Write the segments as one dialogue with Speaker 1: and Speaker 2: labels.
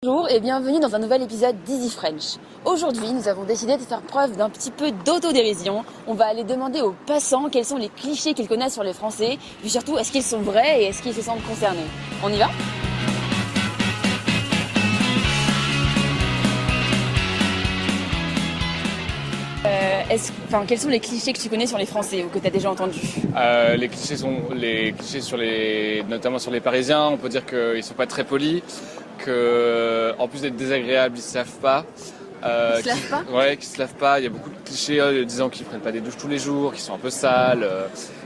Speaker 1: Bonjour et bienvenue dans un nouvel épisode d'Easy French. Aujourd'hui, nous avons décidé de faire preuve d'un petit peu d'autodérision. On va aller demander aux passants quels sont les clichés qu'ils connaissent sur les Français, puis surtout est-ce qu'ils sont vrais et est-ce qu'ils se sentent concernés. On y va? Quels sont les clichés que tu connais sur les Français ou que tu as déjà entendus?
Speaker 2: Les clichés notamment sur les Parisiens. On peut dire qu'ils sont pas très polis, que en plus d'être désagréables, ils se lavent pas.
Speaker 1: Ils se lavent pas?
Speaker 2: Ouais, qu'ils se lavent pas. Il y a beaucoup de clichés disant qu'ils prennent pas des douches tous les jours, qu'ils sont un peu sales.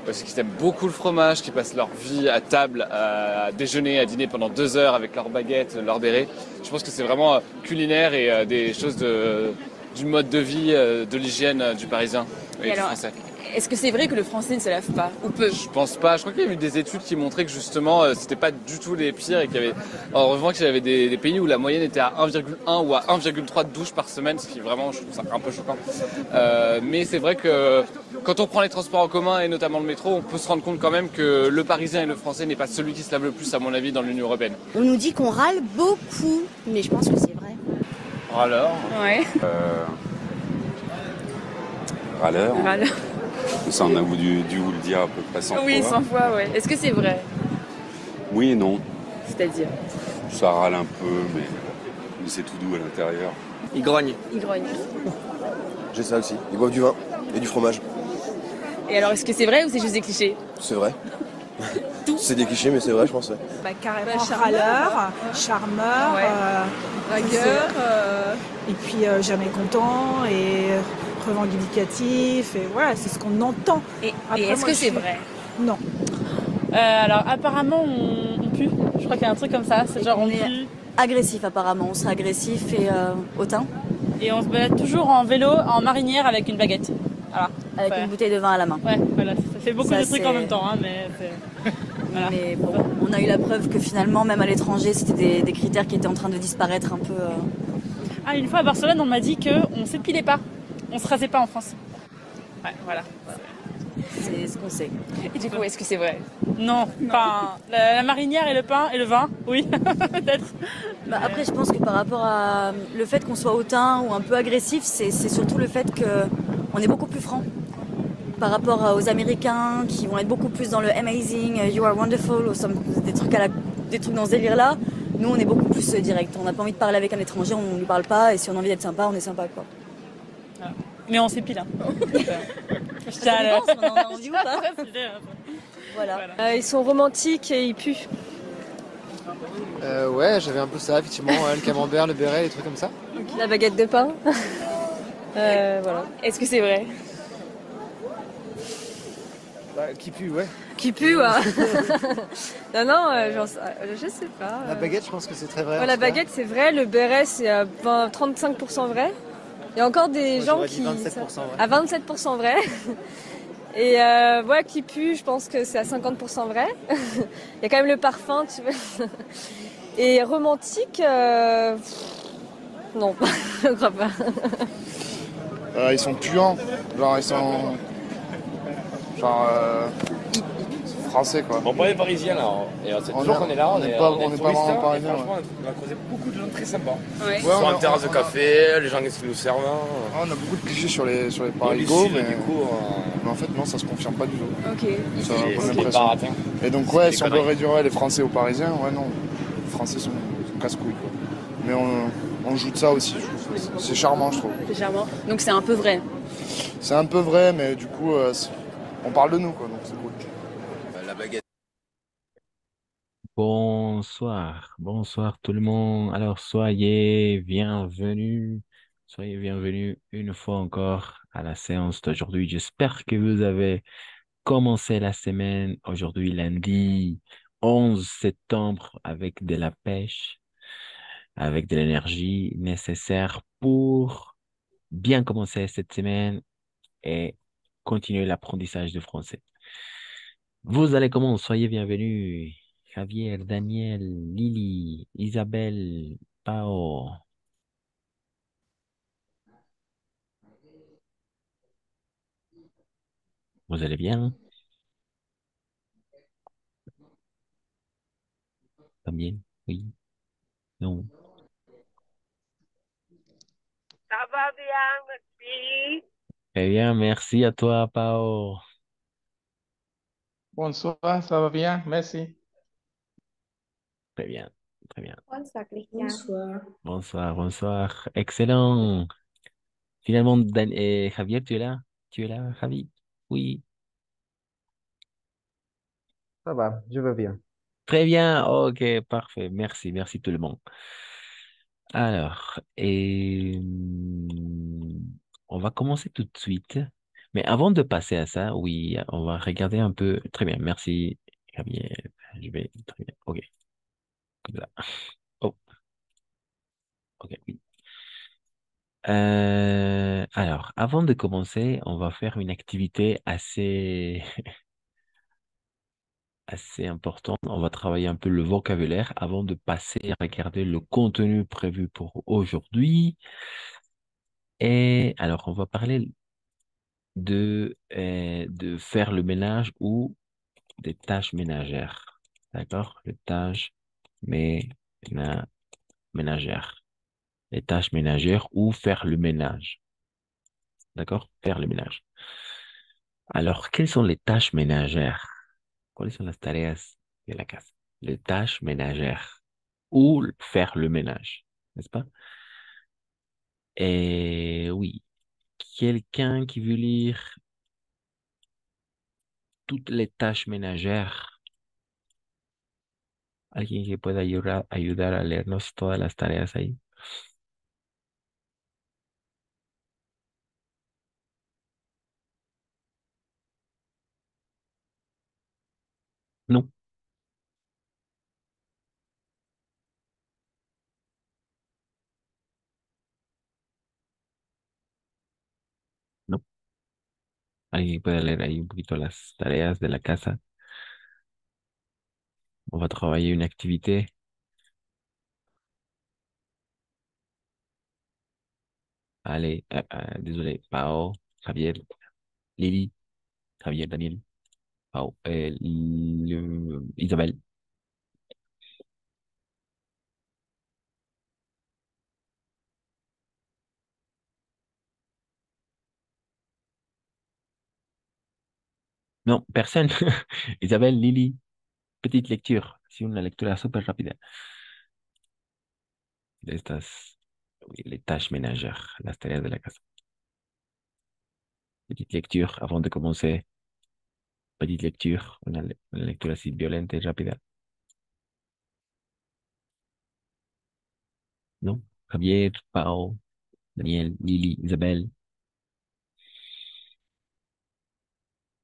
Speaker 2: Aussi qu'ils aiment beaucoup le fromage, qu'ils passent leur vie à table, à déjeuner, à dîner pendant 2 heures avec leur baguette, leur béret. Je pense que c'est vraiment culinaire et des choses du mode de vie, de l'hygiène du Parisien et
Speaker 1: Et
Speaker 2: du
Speaker 1: alors,
Speaker 2: Français.
Speaker 1: est-ce que c'est vrai que le Français ne se lave pas ou peu?
Speaker 2: Je pense pas. Je crois qu'il y a eu des études qui montraient que justement c'était pas du tout les pires et qu'il y avait en revanche il y avait des pays où la moyenne était à 1,1 ou à 1,3 douches par semaine, ce qui vraiment je trouve ça un peu choquant. Mais c'est vrai que quand on prend les transports en commun et notamment le métro, on peut se rendre compte quand même que le Parisien et le Français n'est pas celui qui se lave le plus à mon avis dans l'Union européenne.
Speaker 3: On nous dit qu'on râle beaucoup, mais je pense que c'est vrai.
Speaker 4: Râleur.
Speaker 1: Ouais.
Speaker 4: Râleur.
Speaker 1: Râle.
Speaker 4: Ça, on a dû vous le dire à peu près 100
Speaker 1: Oui,
Speaker 4: fois.
Speaker 1: 100 fois, ouais. Est-ce que c'est vrai?
Speaker 4: Oui et non.
Speaker 1: C'est-à-dire?
Speaker 4: Ça râle un peu, mais c'est tout doux à l'intérieur.
Speaker 5: Il grogne.
Speaker 1: Il grogne.
Speaker 5: J'ai ça aussi. Ils boivent du vin et du fromage.
Speaker 1: Et alors, est-ce que c'est vrai ou c'est juste des clichés?
Speaker 5: C'est vrai. C'est des clichés, mais c'est vrai, je pense. Ouais.
Speaker 6: Carrément râleur, charmeur,
Speaker 1: Ouais.
Speaker 6: vagueur, et puis jamais content et revendicatif, et voilà, c'est ce qu'on entend.
Speaker 1: Et
Speaker 6: Après,
Speaker 1: est-ce
Speaker 6: moi,
Speaker 1: que
Speaker 6: je
Speaker 1: c'est
Speaker 6: suis-
Speaker 1: vrai?
Speaker 6: Non.
Speaker 7: Alors apparemment on pue, je crois qu'il y a un truc comme ça, c'est genre on
Speaker 3: On est
Speaker 7: pue
Speaker 3: agressif apparemment, on serait agressif et hautain,
Speaker 7: et on se balade toujours en vélo, en marinière avec une baguette. Voilà.
Speaker 3: avec
Speaker 7: Ouais.
Speaker 3: une bouteille de vin à la main.
Speaker 7: Ouais, voilà, ça fait beaucoup
Speaker 3: Ça,
Speaker 7: de trucs en
Speaker 3: c'est-
Speaker 7: même temps, hein, mais c'est... Voilà.
Speaker 3: Mais bon, on a eu la preuve que finalement, même à l'étranger, c'était des critères qui étaient en train de disparaître un peu.
Speaker 7: Ah, une fois à Barcelone, on m'a dit qu'on s'épilait pas, on se rasait pas en France. Ouais, voilà.
Speaker 3: C'est ce qu'on sait.
Speaker 1: Et du coup, est-ce que c'est vrai?
Speaker 7: Non, enfin, la marinière et le pain et le vin, oui, peut-être.
Speaker 3: Bah, après, je pense que par rapport à le fait qu'on soit hautain ou un peu agressif, c'est surtout le fait qu'on est beaucoup plus franc par rapport aux Américains qui vont être beaucoup plus dans le amazing, you are wonderful, ou des trucs des trucs dans ce délire-là. Nous, on est beaucoup plus direct. On n'a pas envie de parler avec un étranger, on ne lui parle pas, et si on a envie d'être sympa, on est sympa, quoi.
Speaker 7: Mais on s'épile. Hein. Je
Speaker 3: Ça
Speaker 7: tiens à
Speaker 3: dépend si on en a envie ou pas.
Speaker 7: préciser.
Speaker 3: Voilà.
Speaker 8: Ils sont romantiques et ils puent.
Speaker 9: Ouais, j'avais un peu ça, effectivement, le camembert, le béret, les trucs comme ça.
Speaker 8: La baguette de pain. Voilà.
Speaker 1: Est-ce que c'est vrai?
Speaker 9: Qui pue, ouais.
Speaker 8: Qui pue, ouais. Non, non, je sais pas.
Speaker 9: La baguette, je pense que c'est très vrai.
Speaker 8: Ouais,
Speaker 9: en
Speaker 8: la
Speaker 9: tout cas.
Speaker 8: baguette, c'est vrai. Le béret, c'est à 35% vrai. Il y a encore des
Speaker 9: Moi,
Speaker 8: gens
Speaker 9: j'aurais dit
Speaker 8: qui...
Speaker 9: 27% vrai.
Speaker 8: À 27% vrai. Et ouais, qui pue, je pense que c'est à 50% vrai. Il y a quand même le parfum, tu vois. Et romantique, non, je crois pas.
Speaker 10: Ils sont puants, genre ils sont genre français quoi.
Speaker 11: Bon, pour les Parisiens là, et c'est
Speaker 10: On
Speaker 11: toujours
Speaker 10: est-
Speaker 11: qu'on est là,
Speaker 10: on est pas
Speaker 11: touristes,
Speaker 10: vraiment
Speaker 11: hein, et
Speaker 10: parisien,
Speaker 11: franchement, on a croisé beaucoup de gens très sympas.
Speaker 1: Ouais.
Speaker 11: Ils sont
Speaker 10: on
Speaker 11: en
Speaker 10: a-
Speaker 11: terrasse de
Speaker 10: on a-
Speaker 11: café, les gens qui nous servent. Hein.
Speaker 10: On a beaucoup de clichés sur les
Speaker 11: Au
Speaker 10: parigots,
Speaker 11: lycée,
Speaker 10: mais,
Speaker 11: du coup,
Speaker 10: mais en fait non, ça se confirme pas du tout.
Speaker 1: Ok.
Speaker 10: Ça a un peu
Speaker 11: c'est des
Speaker 10: l'impression.
Speaker 11: baratins.
Speaker 10: Et donc ouais,
Speaker 11: des
Speaker 10: si on veut
Speaker 11: conneries.
Speaker 10: réduire les Français aux Parisiens, ouais non, les Français sont casse-couilles quoi. Mais on joue de ça aussi, je trouve. C'est charmant je trouve.
Speaker 1: Légèrement. Donc c'est un peu vrai.
Speaker 10: C'est un peu vrai, mais du coup on parle de nous quoi, donc c'est cool.
Speaker 5: La baguette.
Speaker 12: Bonsoir, bonsoir tout le monde. Alors, soyez bienvenus une fois encore à la séance d'aujourd'hui. J'espère que vous avez commencé la semaine aujourd'hui, lundi 11 septembre, avec de la pêche, avec de l'énergie nécessaire pour bien commencer cette semaine et continuer l'apprentissage de français. Vous allez comment? Soyez bienvenus. Javier, Daniel, Lily, Isabelle, Pao. Vous allez bien? Pas bien? Oui? Non?
Speaker 13: va bien, merci.
Speaker 12: Très bien, merci à toi, Pao.
Speaker 14: Bonsoir, ça va bien, merci.
Speaker 12: Très bien, très bien.
Speaker 13: Bonsoir, Christian. Bonsoir.
Speaker 12: Bonsoir, bonsoir. Excellent. Finalement, Javier, tu es là? Tu es là, Javi? Oui.
Speaker 9: Ça va, je vais bien.
Speaker 12: Très bien, ok, parfait. Merci, merci tout le monde. Alors, on va commencer tout de suite. Mais avant de passer à ça, oui, on va regarder un peu. Très bien, merci, Javier. Je vais, très bien, ok, comme ça. Oh, ok, oui. Alors, avant de commencer, on va faire une activité assez, assez importante. On va travailler un peu le vocabulaire avant de passer à regarder le contenu prévu pour aujourd'hui. Et alors, on va parler de faire le ménage ou des tâches ménagères. D'accord? Les tâches ména- ménagères. Les tâches ménagères ou faire le ménage. D'accord? Faire le ménage. Alors, quelles sont les tâches ménagères? ¿Cuáles son las tareas de la casa? Les tâches ménagères ou faire le ménage, n'est-ce pas? Et oui, quelqu'un qui veut lire toutes les tâches ménagères, alguien que pueda ayudar a leernos todas las tareas ahí. No, no. Alguien que pueda leer ahí un poquito las tareas de la casa. On va travailler une activité. Allez, désolé, Pao, Javier, Lily, Javier, Daniel, Pao, Isabelle. No, personne. Isabelle, Lily, petite lecture. Sí, una lectura súper rápida de estas, oui, les tâches ménagères, las tareas de la casa. Petite lecture avant de commencer. Petite lecture, una lectura así violenta y rápida. ¿No? Javier, Pao, Daniel, Lily, Isabelle.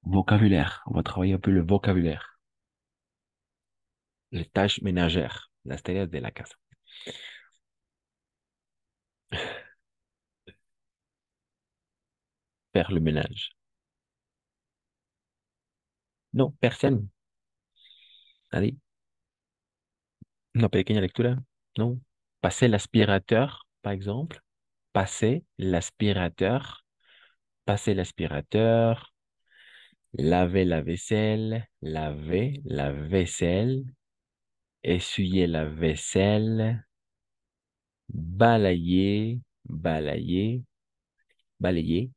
Speaker 12: Vocabulaire. On va travailler un peu le vocabulaire. Les tâches ménagères, las tareas de la casa. Faire le ménage. No, personne. Allez, una pequeña lectura. No. Passer l'aspirateur, par exemple. Passer l'aspirateur. Passer l'aspirateur. Laver la vaisselle. Laver la vaisselle. Essuyer la vaisselle. Balayer. Balayer. Balayer.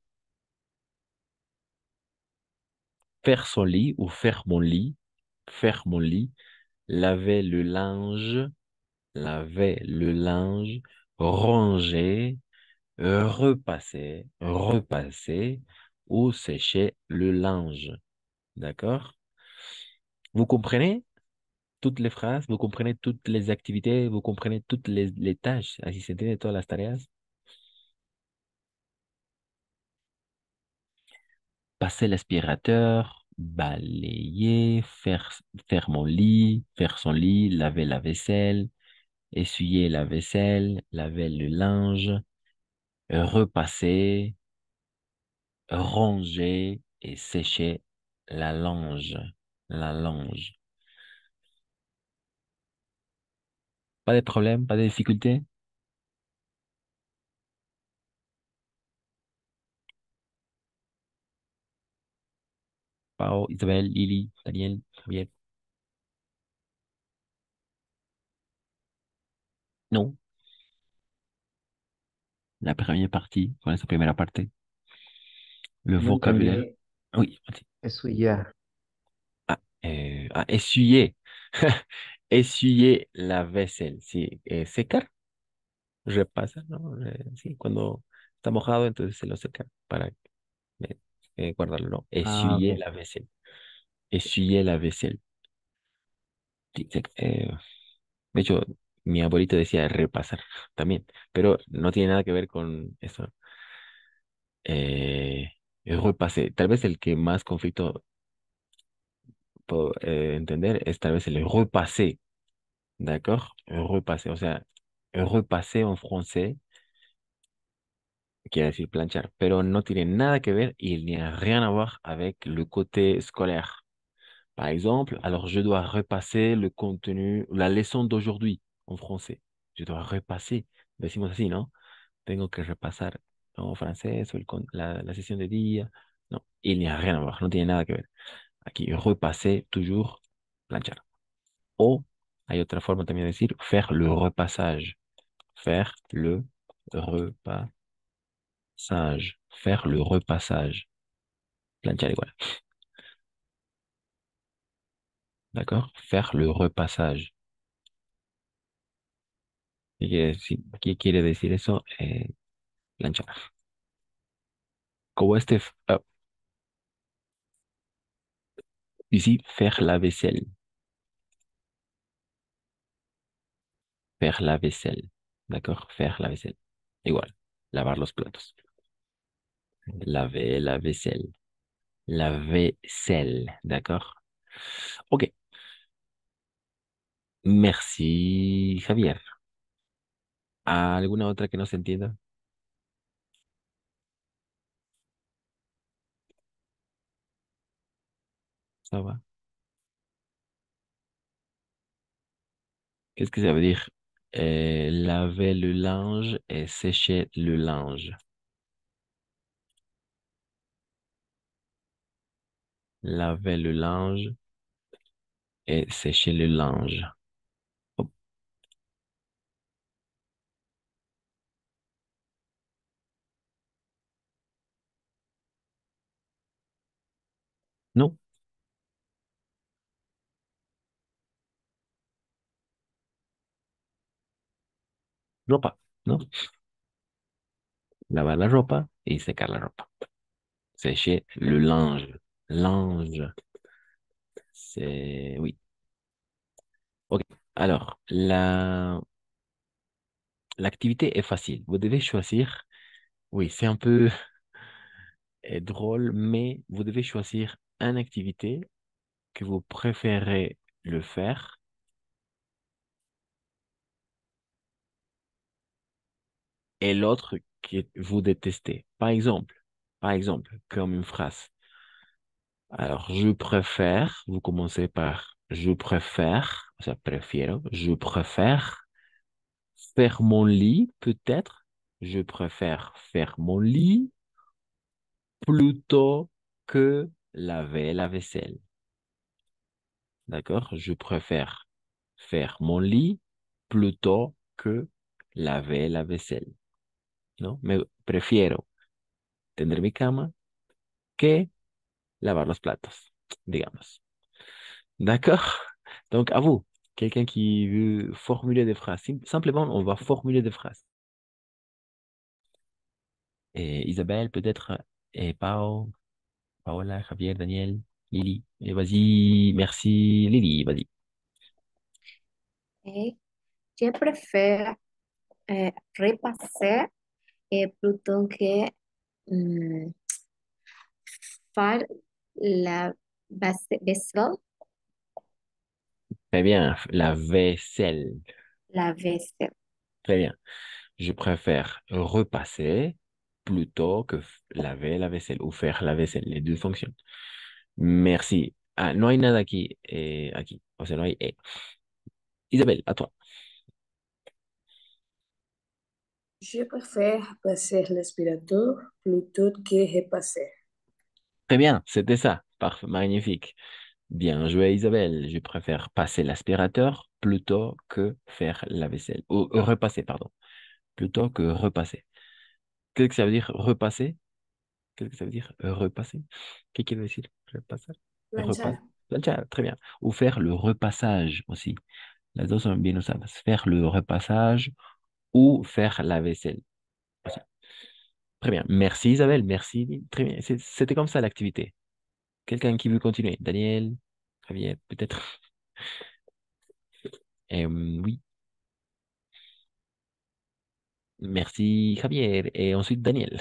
Speaker 12: Faire son lit ou faire mon lit. Faire mon lit. Laver le linge. Laver le linge. Ranger. Repasser. Repasser. Ou sécher le linge. D'accord? Vous comprenez toutes les phrases? Vous comprenez toutes les activités? Vous comprenez toutes les tâches? Así se entiende todas las tareas. Passer l'aspirateur, balayer, faire mon lit, faire son lit, laver la vaisselle, essuyer la vaisselle, laver le linge, repasser, ranger et sécher la linge. La linge. Pas de problème, pas de difficulté? Pao, Isabelle, Lily, Daniel, Javier. Non. La première partie, ¿cuál es la primera parte? Le
Speaker 9: No
Speaker 12: vocabulaire.
Speaker 9: entendí.
Speaker 12: Oui, vas-y.
Speaker 9: Essuyer.
Speaker 12: Essuyer. Essuyer la vaisselle. Sí, secar, repasa, ¿no? Sí, cuando está mojado, entonces se lo seca para eh, guardarlo, ¿no?
Speaker 9: Ah,
Speaker 12: Essuyer
Speaker 9: ok.
Speaker 12: la vaisselle. Essuyer la vaisselle. Sí, de hecho, mi abuelito decía repasar también, pero no tiene nada que ver con eso. Repasé. Tal vez el que más conflicto puedo entender es tal vez el repasser, d'accord? Repasser, o sea, repasser en français quiere decir planchar, pero no tiene nada que ver, il n'y a rien à voir avec le côté scolaire. Par exemple, alors je dois repasser le contenu, la leçon d'aujourd'hui en français. Je dois repasser. Decimos así, ¿no? Tengo que repasar en francés o la sesión de día. No, il n'y a rien à voir, no tiene nada que ver. Aquí, repasser, toujours, planchar. O hay otra forma también de decir faire le repassage. Faire le repassage. Faire le repassage. Planchar igual. D'accord? Faire le repassage. ¿Qué quiere decir eso? Planchar. Como ici, faire la vaisselle. Faire la vaisselle. D'accord? Faire la vaisselle. Igual. Lavar los platos. Laver la vaisselle. La vaisselle. D'accord? Ok. Merci, Javier. ¿Alguna otra que no se entienda? Ça va. Qu'est-ce que ça veut dire? Laver le linge et sécher le linge. Laver le linge et sécher le linge. Oh, non, ropa, ¿no? Lavar la ropa y secar la ropa. Sécher le linge. Linge, c'est... Oui. Ok. Alors, l'activité est facile. Vous devez choisir... Oui, c'est un peu drôle, mais vous devez choisir une activité que vous préférez le faire et l'autre que vous détestez. Par exemple, comme une phrase. Alors, je préfère, vous commencez par je préfère, ça préfiero, je préfère faire mon lit, peut-être. Je préfère faire mon lit plutôt que laver la vaisselle. D'accord? Je préfère faire mon lit plutôt que laver la vaisselle. ¿No? Me prefiero tender mi cama que lavar los platos, digamos. D'accord? Donc, à vous, quelqu'un qui veut formuler des phrases. Simplement, on va formuler des phrases. Et Isabelle, peut-être, et Pao, Paola, Javier, Daniel, Lily. Et vas-y, merci, Lily, vas-y.
Speaker 13: Ok. Je préfère repasser plutôt que mm, faire la vaisselle.
Speaker 12: Très bien, la vaisselle.
Speaker 13: La vaisselle.
Speaker 12: Très bien. Je préfère repasser plutôt que laver la vaisselle ou faire la vaisselle. Les deux fonctionnent. Merci. Ah, no hay nada aquí, aquí. O sea, no hay E. Isabelle, à toi.
Speaker 15: Je préfère passer l'aspirateur plutôt que repasser.
Speaker 12: Très bien, c'était ça. Parfait, magnifique. Bien joué, Isabelle. Je préfère passer l'aspirateur plutôt que faire la vaisselle. Ou repasser, pardon. Plutôt que repasser. Qu'est-ce que ça veut dire repasser? Qu'est-ce que ça veut dire repasser? Qu'est-ce qu'il veut dire repasser?
Speaker 15: Planchar.
Speaker 12: Planchar, très bien. Ou faire le repassage aussi. Les deux sont bien usadas. Faire le repassage ou faire la vaisselle aussi. Très bien. Merci Isabelle, merci. Très bien. C'était comme ça l'activité. Quelqu'un qui veut continuer? Daniel, Javier, peut-être. Oui, merci Javier. Et ensuite Daniel.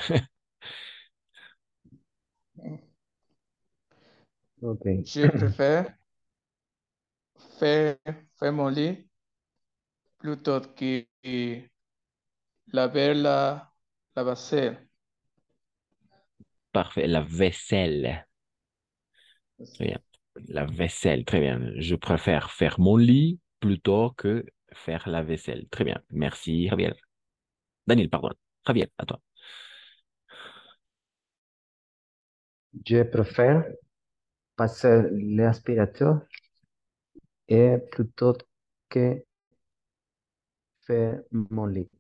Speaker 9: Ok.
Speaker 14: Je préfère faire, faire mon lit plutôt que laver la vaisselle.
Speaker 12: Parfait. La vaisselle. Très bien. La vaisselle, très bien. Je préfère faire mon lit plutôt que faire la vaisselle. Très bien. Merci, Javier. Daniel, pardon. Javier, à toi.
Speaker 9: Je préfère passer l'aspirateur et plutôt que faire mon lit.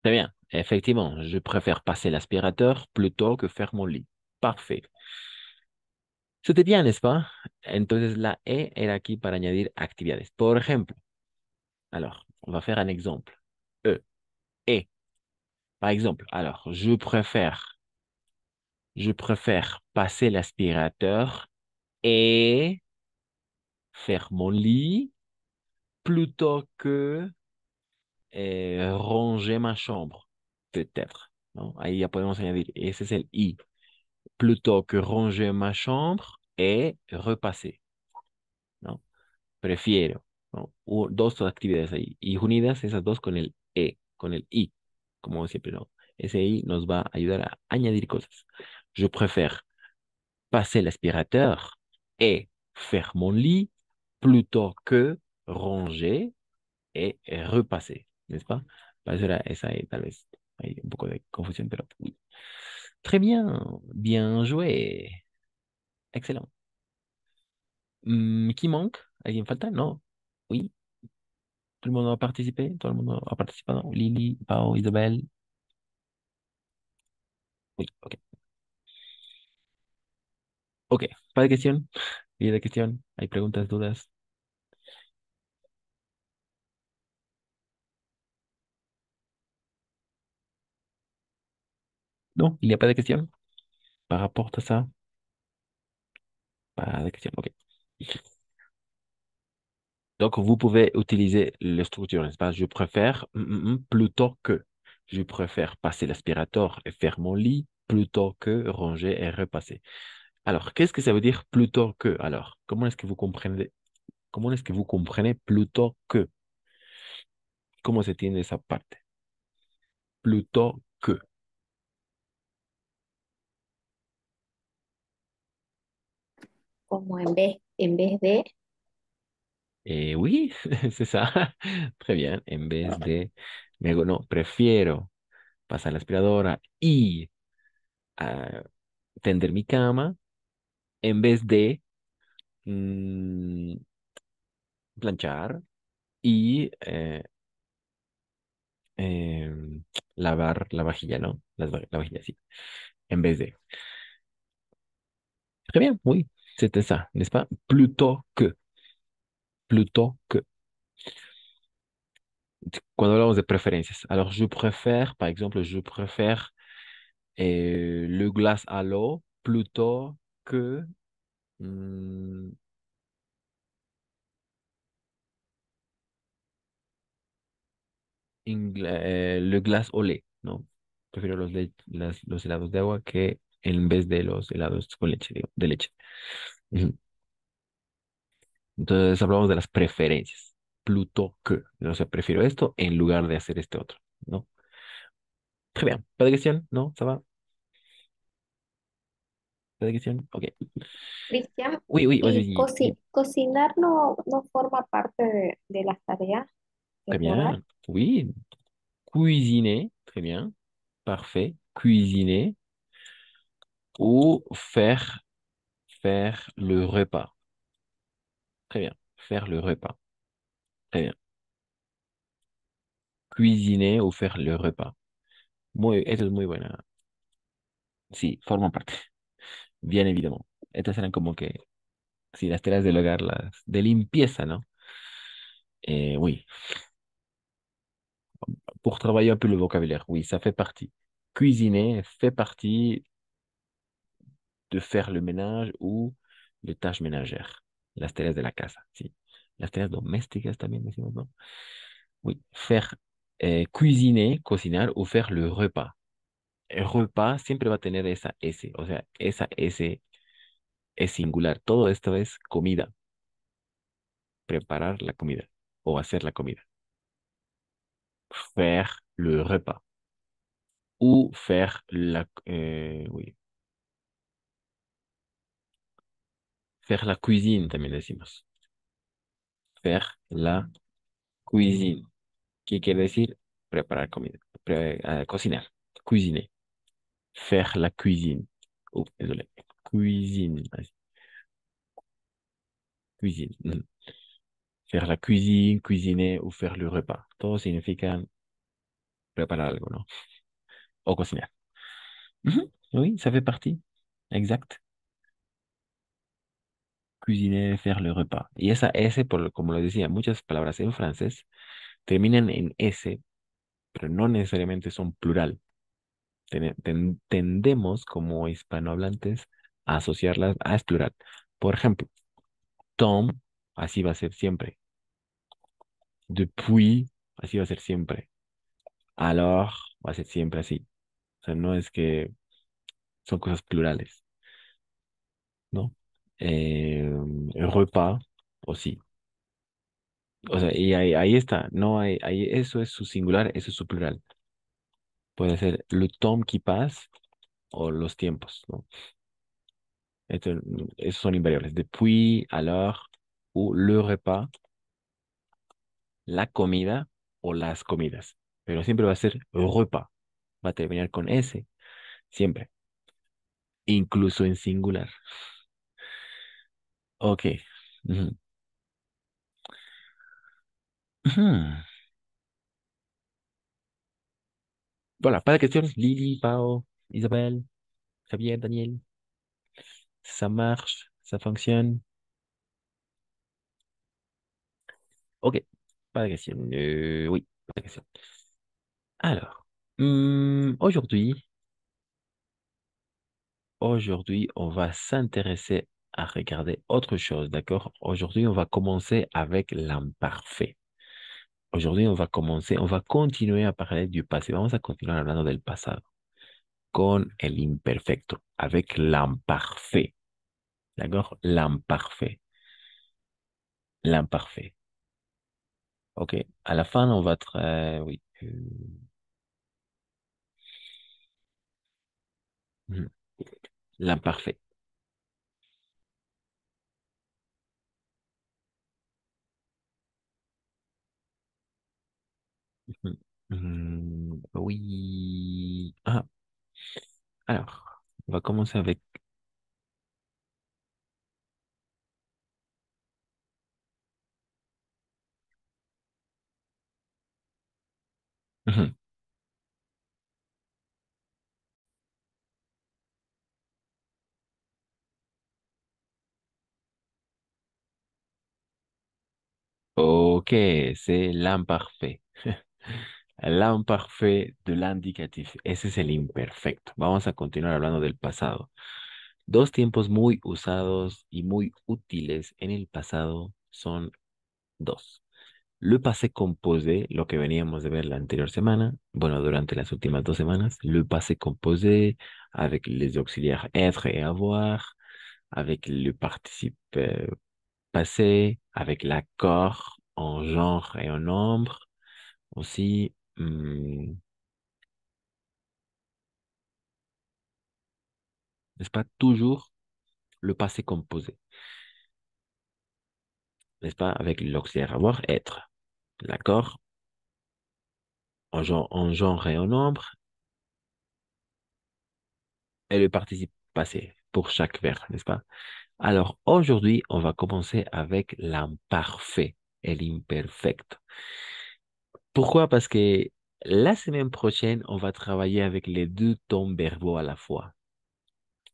Speaker 12: Très bien. Effectivement, je préfère passer l'aspirateur plutôt que faire mon lit. Parfait. C'était bien, n'est-ce pas? Entonces, la E era aquí para añadir actividades. Por ejemplo, alors, on va faire un exemple. E, E. Par exemple, alors, je préfère passer l'aspirateur et faire mon lit plutôt que ranger ma chambre, peut-être. ¿No? Ahí ya podemos añadir, ese es el I. Plutôt que ranger ma chambre et repasser, ¿no? Prefiero, ¿no? Dos actividades ahí. Y unidas esas dos con el E, con el I, como siempre, ¿no? Ese I nos va a ayudar a añadir cosas. Je préfère passer l'aspirateur et faire mon lit plutôt que ranger et repasser, n'est-ce pas? Para eso era esa ahí, tal vez hay un poco de confusión, pero oui. Très bien, bien joué. Excellent. Qui manque? ¿Alguien falta? No. Oui, tout le monde a participé. Tout le monde a participé. Non? Lily, Pau, Isabelle. Oui, ok. Ok, pas de question. ¿Y de cuestión? ¿Hay preguntas, dudas? Non, il n'y a pas de question. Par rapport à ça, pas de question. Ok. Donc, vous pouvez utiliser les structures, n'est-ce pas? Je préfère plutôt que. Je préfère passer l'aspirateur et faire mon lit plutôt que ranger et repasser. Alors, qu'est-ce que ça veut dire plutôt que? Alors, comment est-ce que vous comprenez plutôt que? ¿Cómo se tiene esa parte? Plutôt que.
Speaker 13: Como en vez de,
Speaker 12: Oui, c'est ça. Très bien. En vez de, no, prefiero pasar la aspiradora y ah, tender mi cama en vez de mm, planchar y em, lavar la vajilla, ¿no? La vajilla, sí. En vez de. Très bien, oui, c'était ça, n'est-ce pas? Plutôt que. Plutôt que. Cuando hablamos de preferencias. Alors, je préfère, par exemple, je préfère le glace à l'eau plutôt que mm, le glace au lait, ¿no? Prefiero los helados de agua que en vez de los helados con leche, digo, de leche. Ujú. Entonces hablamos de las preferencias. Plutôt que. O sea, prefiero esto en lugar de hacer este otro, ¿no? Très bien. ¿Pas de question? ¿No? ¿Ça va? ¿Pas de question? Ok.
Speaker 13: Cristian,
Speaker 12: Oui, oui, vas-y,
Speaker 13: y
Speaker 12: vas-y. Oui.
Speaker 13: cocinar no forma parte de las tareas
Speaker 12: Très
Speaker 13: del hogar.
Speaker 12: bien. Oui. Cuisiner. Très bien. Parfait. Cuisiner ou faire le repas. Très bien. Faire le repas. Très bien. Cuisiner ou faire le repas. Eso es muy buena. Sí, forman parte. Bien évidemment. Estas eran como que, sí, las tareas del hogar, las de limpieza, ¿no? Oui. Pour travailler un peu le vocabulaire, oui, ça fait partie. Cuisiner fait partie de faire le ménage ou les tâches ménagères. Las tareas de la casa, sí. Las tareas domésticas también decimos, ¿no? Oui, faire cuisiner, cocinar o faire le repas. El repas siempre va a tener esa S, o sea, esa S es singular. Todo esto es comida, preparar la comida o hacer la comida. Faire le repas ou faire oui, faire la cuisine también decimos. Faire la cuisine. ¿Qué quiere decir? Preparar comida, cocinar, cuisiner. Faire la cuisine. Désolé. Cuisine. Así, cuisine. Faire la cuisine, cuisiner ou faire le repas. Todo significa preparar algo, ¿no? O cocinar. Ujú, oui, ça fait partie. Exact. Cuisiner, faire le repas. Y esa S, como lo decía, muchas palabras en francés terminan en S, pero no necesariamente son plural. Tendemos como hispanohablantes a asociarlas a es plural. Por ejemplo, Tom, así va a ser siempre. Depuis, así va a ser siempre. Alors, va a ser siempre así. O sea, no es que son cosas plurales, ¿no? Repas, o sí. O sea, y ahí está, no hay, ahí, eso es su singular, eso es su plural. Puede ser le temps qui passe o los tiempos, ¿no? Esos son invariables. Depuis, alors, ou le repas, la comida o las comidas. Pero siempre va a ser repas. Va a terminar con S, siempre. Incluso en singular. Ok. Ujú. Ujú. Voilà, pas de questions. Lily, Pao, Isabelle, Javier, Daniel. Ça marche, ça fonctionne. Ok, pas de questions. Oui, pas de questions. Alors, aujourd'hui, on va s'intéresser à regarder autre chose, d'accord? Aujourd'hui, on va commencer avec l'imparfait. Aujourd'hui, on va continuer a parler du passé. Vamos a continuar hablando del pasado con el imperfecto, avec l'imparfait. D'accord? L'imparfait. L'imparfait. Ok. À la fin, on va oui. Mhm. L'imparfait. Mhm. Oui. Ah, alors, on va commencer avec. Mhm. Ok, c'est l'imparfait. L'imparfait de l'indicatif. Ese es el imperfecto. Vamos a continuar hablando del pasado. Dos tiempos muy usados y muy útiles en el pasado son dos. Le passé composé, lo que veníamos de ver la anterior semana, bueno, durante las últimas 2 semanas, le passé composé avec les auxiliaires être et avoir, avec le participe passé, avec l'accord en genre et en nombre, aussi, n'est-ce pas, toujours le passé composé, n'est-ce pas, avec l'auxiliaire avoir, être, l'accord en genre et en nombre, et le participe passé pour chaque verbe, n'est-ce pas? Alors, aujourd'hui, on va commencer avec l'imparfait et l'imperfect. Pourquoi? Parce que La semaine prochaine, on va travailler avec les deux temps verbaux à la fois.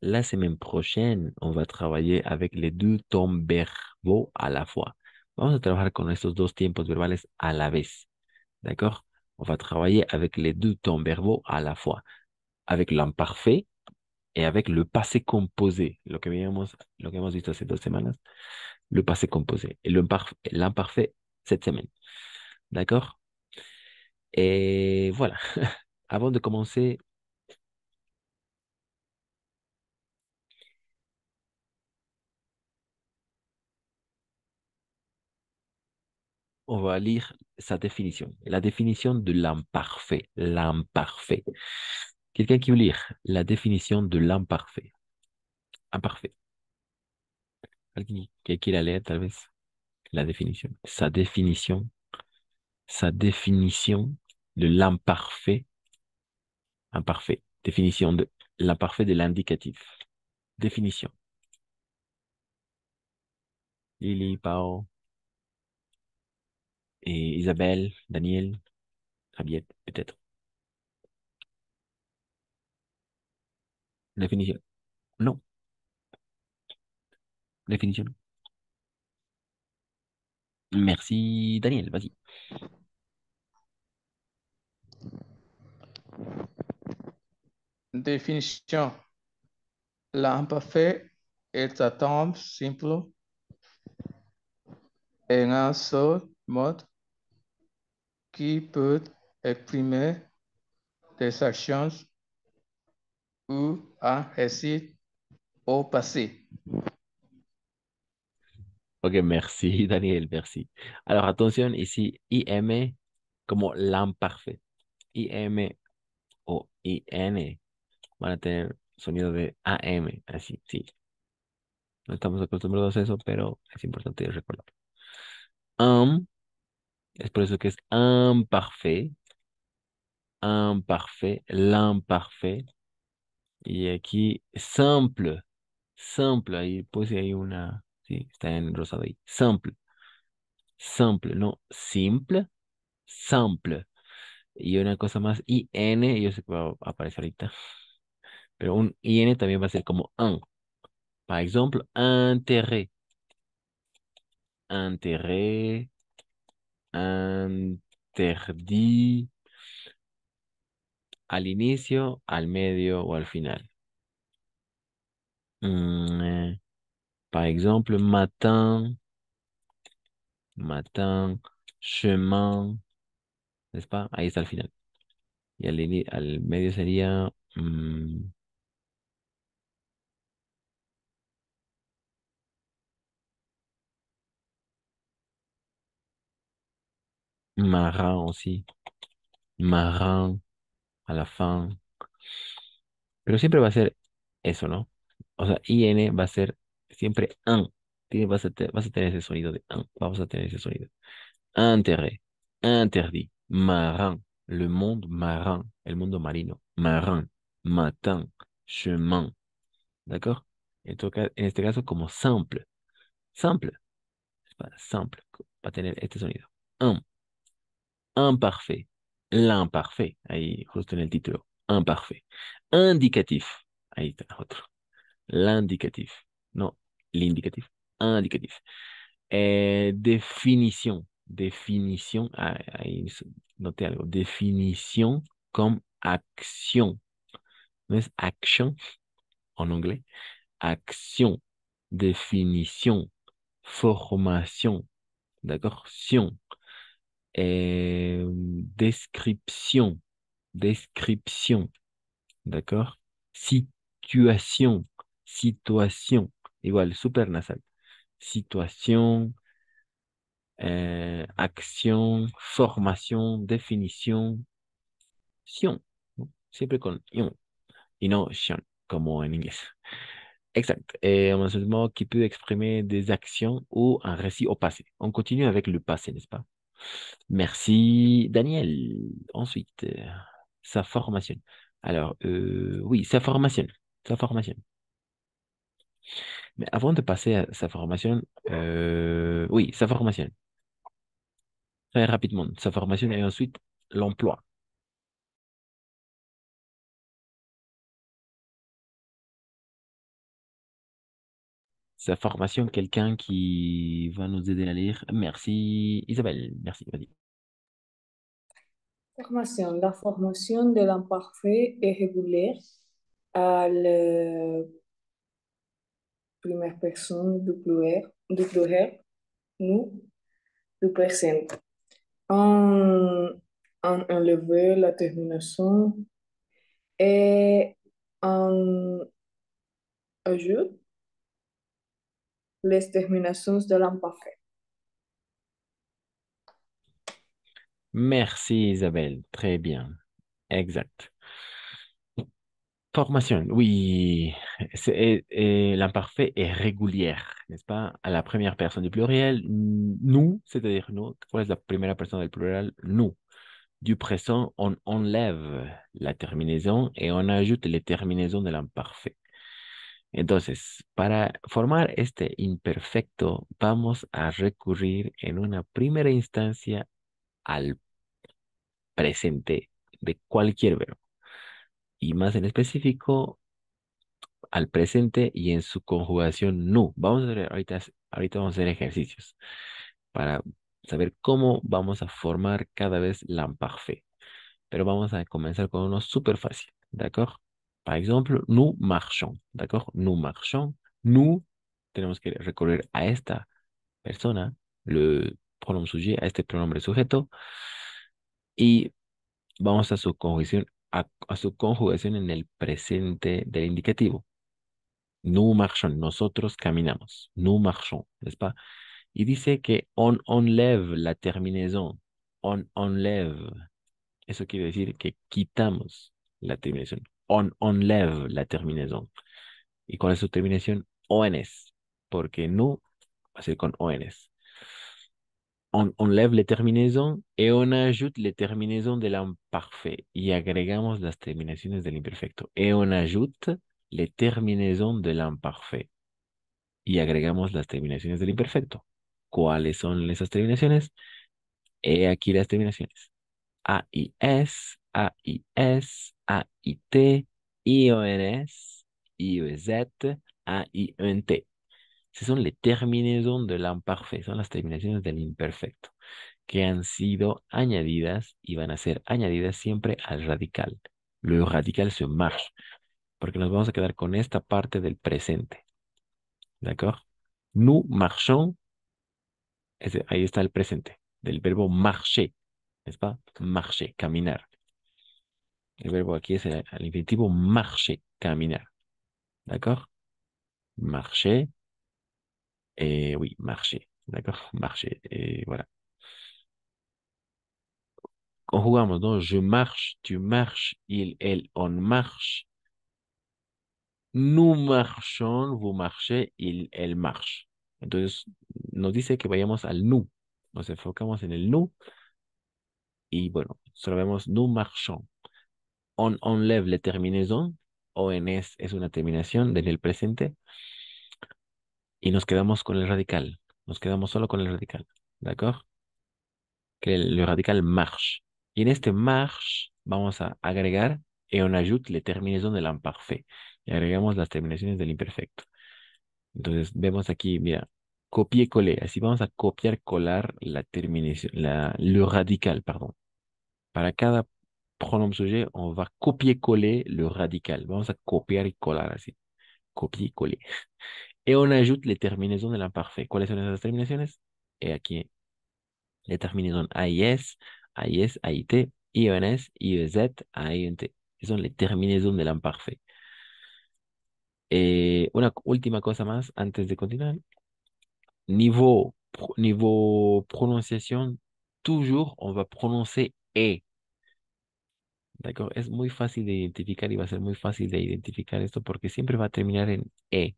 Speaker 12: La semaine prochaine, on va travailler avec les deux temps verbaux a la fois. Vamos a trabajar con estos dos tiempos verbales a la vez. ¿D'accord? On va travailler avec les deux temps verbaux à la fois. Avec l'imparfait et avec le passé composé. Lo que hemos visto hace 2 semanas. Le passé composé. Et l'imparfait cette semaine. D'accord? Et voilà. Avant de commencer, on va lire sa définition. La définition de l'imparfait. L'imparfait. Quelqu'un qui veut lire la définition de l'imparfait. Imparfait. Alguien qui quiera leer tal vez la définition. Sa définition. Sa définition de l'imparfait. Imparfait. Définition de l'imparfait de l'indicatif. Définition. Lily, Pao, et Isabelle, Daniel, Javier, peut-être. Définition. Non. Définition. Merci, Daniel, vas-y.
Speaker 14: Définition. L'imparfait est un terme simple et un seul mode qui peut exprimer des actions ou un récit au passé.
Speaker 12: Ok, merci, Daniel, merci. Alors, attention, ici, IM como l'imparfait. IM o IN van a tener sonido de AM, así, sí. No estamos acostumbrados a eso, pero es importante recordar. Es por eso que es imparfait, imparfait, l'imparfait. Y aquí, simple, simple, ahí puse ahí una, sí, está en rosado ahí, simple, simple, no simple, simple. Y una cosa más, IN, yo sé que va a aparecer ahorita, pero un IN también va a ser como un. Par exemple, intérêt, intérêt, interdit, al inicio, al medio o al final. Par exemple, matin, matin, chemin, n'est-ce pas? Ahí está al final. Y al medio sería marin aussi. Marin a la fin. Pero siempre va a ser eso, ¿no? O sea, IN va a ser siempre un. Vas a tener ese sonido de un. Vamos a tener ese sonido. Intérêt, interdit, marin, le monde marin, el mundo marino, marin, matin, chemin. ¿D'accord? En este caso, como simple. Simple. Es para simple. Va a tener este sonido. Un. Imparfait. L'imparfait. Ahí, justo en el título. Imparfait. Indicatif. Ahí está otro. L'indicatif. No, l'indicatif. Indicatif. Définition. Définition. Ahí noté algo. Définition comme action. No es action en anglais. Action. Définition. Formation. D'accord? Sion. Description. Description. D'accord? Situation. Situation. Igual, super nasal. Situation, action, formation, définition, sion. ¿No? Siempre con ion y no sion, como en inglés. Exact. Et un mot qui peut exprimer des actions ou un récit au passé. On continue avec le passé, n'est-ce pas? Merci, Daniel. Ensuite, sa formation. Alors, oui, sa formation. Sa formation. Mais avant de passer à sa formation, oui, sa formation. Très rapidement, sa formation et ensuite l'emploi. sa formation, quelqu'un qui va nous aider à lire. Merci, Isabelle. Merci, vas-y.
Speaker 15: Formation. La formation de l'imparfait est régulière à la première personne du pluriel, nous, du présent. En, en enlever la terminaison et en ajoute les terminations de l'imparfait.
Speaker 12: Merci, Isabelle. Très bien. Exact. Formation, oui, et l'imparfait est régulière, n'est-ce pas? À la première personne du pluriel, nous, c'est-à-dire nous, quelle est la première personne del pluriel? Nous. Du présent, on enlève la terminaison et on ajoute les terminaisons de l'imparfait. Entonces, para formar este imperfecto, vamos a recurrir en una primera instancia al presente de cualquier verbo. Y más en específico, al presente y en su conjugación nu. Vamos a ver, ahorita vamos a hacer ejercicios para saber cómo vamos a formar cada vez l'imparfait. Pero vamos a comenzar con uno súper fácil, ¿d'accord? Par ejemplo, nous marchons, ¿d'accord? Nous marchons. Nous, tenemos que recurrir a esta persona, le pronombre sujet, a este pronombre sujeto, y vamos a su conjugación, a su conjugación en el presente del indicativo. Nous marchons, nosotros caminamos. Nous marchons, n'est-ce pas? Il dice que on enlève la terminaison. On enlève. Eso quiere decir que quitamos la terminación. On enlève la terminaison. ¿Y cuál es su terminación? ONS. Porque nous va a ser con ONS. On enlève les terminaisons et on ajoute les terminaisons de l'imparfait. Y agregamos las terminaciones del imperfecto. Et on ajoute les terminaisons de l'imparfait. Y agregamos las terminaciones del imperfecto. ¿Cuáles son esas terminaciones? He aquí las terminaciones. A, I, S, A, I, S, A, I, T, I, O, N, S, I, O, Z, A, I, N, T. Ce sont les terminaisons de l'imparfait, son las terminaciones del imperfecto, que han sido añadidas y van a ser añadidas siempre al radical. Le radical se marche, porque nos vamos a quedar con esta parte del presente. ¿D'accord? Nous marchons, ahí está el presente, del verbo marcher, n'est-ce pas? Marcher, caminar. El verbo aquí es el infinitivo marcher, caminar. ¿D'accord? Marcher, oui, marcher. D'accord? Marcher, voilà. Conjugamos, ¿no? Je marche, tu marches, il, elle, on marche. Nous marchons, vous marchez, il, elle marche. Entonces, nos dice que vayamos al nous. Nos enfocamos en el nous. Y bueno, solo vemos nous marchons. On enlève la terminaison. ONS es una terminación en el presente. Y nos quedamos con el radical. Nos quedamos solo con el radical. ¿D'accord? Que le radical marche. Y en este marche vamos a agregar et on ajoute les terminaisons de l'imparfait. Y agregamos las terminaciones del imperfecto. Entonces vemos aquí, mira, copier-coller. Así vamos a copiar-colar la terminación, le radical, pardon. Para cada pronombre sujet, on va copier-coller le radical. Vamos a copiar y colar así. Copier-coller. Et on ajoute les terminaisons de l'imparfait. ¿Cuáles son esas terminaciones? Et aquí, les terminaisons AIS, AIS, AIT, IONS, IEZ, AINT. Son les terminaisons de l'imparfait. Una última cosa más antes de continuar. Niveau prononciation, toujours on va prononcer E. ¿D'accord? Es muy fácil de identificar y va a ser muy fácil de identificar esto porque siempre va a terminar en E.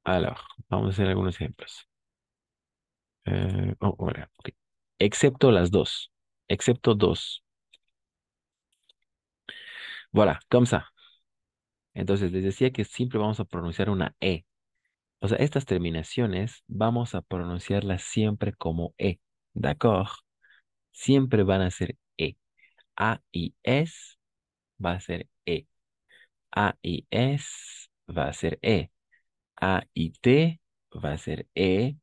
Speaker 12: Alors, vamos a hacer algunos ejemplos. Voilà, ok. Excepto las dos. Excepto dos. Voilà, comme ça. Entonces, les decía que siempre vamos a pronunciar una E. O sea, estas terminaciones vamos a pronunciarlas siempre como E. ¿D'accord? Siempre van a ser E. A y S va a ser E. A y S va a ser E. A-I-T va a ser E,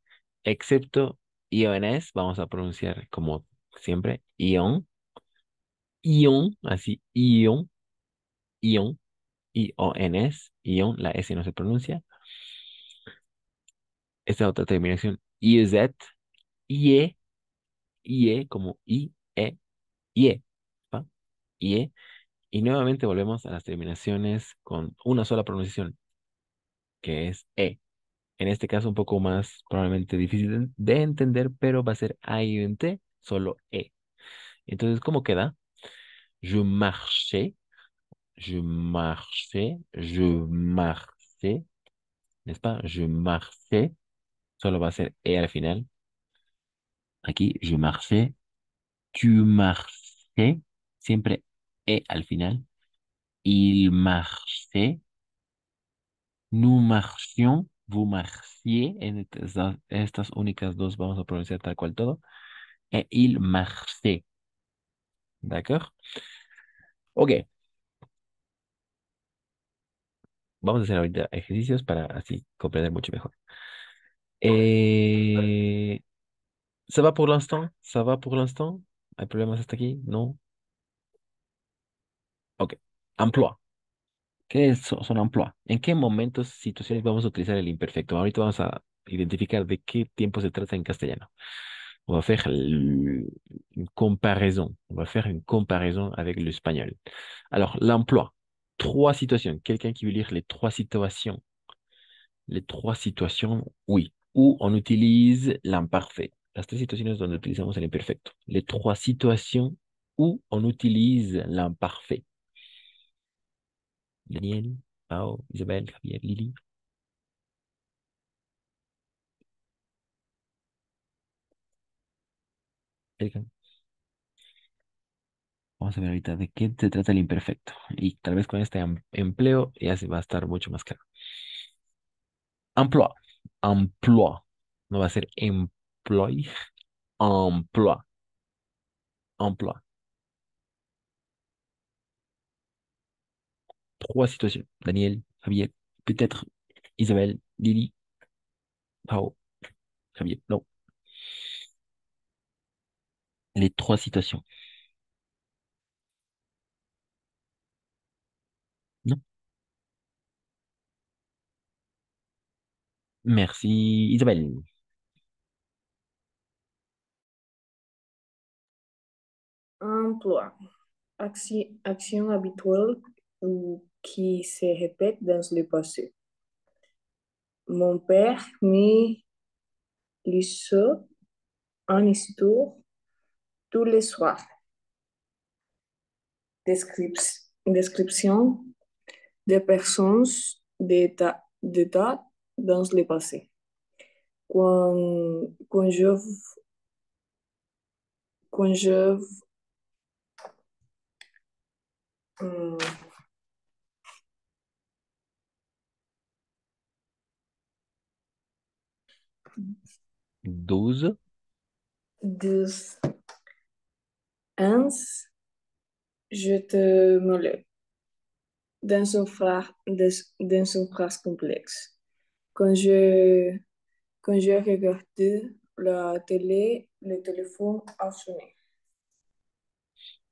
Speaker 12: excepto IONS, vamos a pronunciar como siempre, ion, ion, así, ion, ion, I-O-N-S, ion, la S no se pronuncia. Esta otra terminación, IZ, IE, IE como I-E, IE, ¿va? IE. Y nuevamente volvemos a las terminaciones con una sola pronunciación, que es E. En este caso un poco más probablemente difícil de entender, pero va a ser A-I-N-T, solo E. Entonces, ¿cómo queda? Je marchais, je marchais, je marchais, ¿n'est-ce pas? Je marchais, solo va a ser E al final. Aquí, je marchais, tu marchais, siempre E al final. Il marchait, nous marchions, vous marchiez, en estas únicas dos vamos a pronunciar tal cual todo. Et il marchait, ¿d'accord? Ok, vamos a hacer ahorita ejercicios para así comprender mucho mejor. Eh, ¿Ça va pour l'instant? ¿Ça va pour l'instant? ¿Hay problemas hasta aquí? ¿No? Ok. Emploi. Son emploi? ¿En qué momentos, situaciones vamos a utilizar el imperfecto? Ahorita vamos a identificar de qué tiempo se trata en castellano. On va faire une comparaison. On va faire une comparaison avec l'espagnol. Alors, l'emploi. Trois situations. Quelqu'un qui veut lire les trois situations? Les trois situations, oui. Où on utilise l'imparfait. Las tres situaciones donde utilizamos el imperfecto. Les trois situations où on utilise l'imparfait. Daniel, Pao, Isabelle, Javier, Lily. Quelqu'un. Vamos a ver ahorita de qué se trata el imperfecto. Y tal vez con este empleo ya se va a estar mucho más claro. Emploi. Emploi. No va a ser employ. Emploi. Emploi. Trois situations. Daniel, Javier, peut-être Isabelle, Lily, Pao, Javier. Non. Les trois situations. Non. Merci, Isabelle.
Speaker 15: Emploi. Action habituelle ou qui se répète dans le passé. Mon père me lisait un histoire tous les soirs. Description des personnes d'état dans le passé. Quand je hum,
Speaker 12: 12.
Speaker 15: 12 ans, je te mêle dans une phrase complexe. Quand je, quand je regardais la télé, le téléphone a sonné.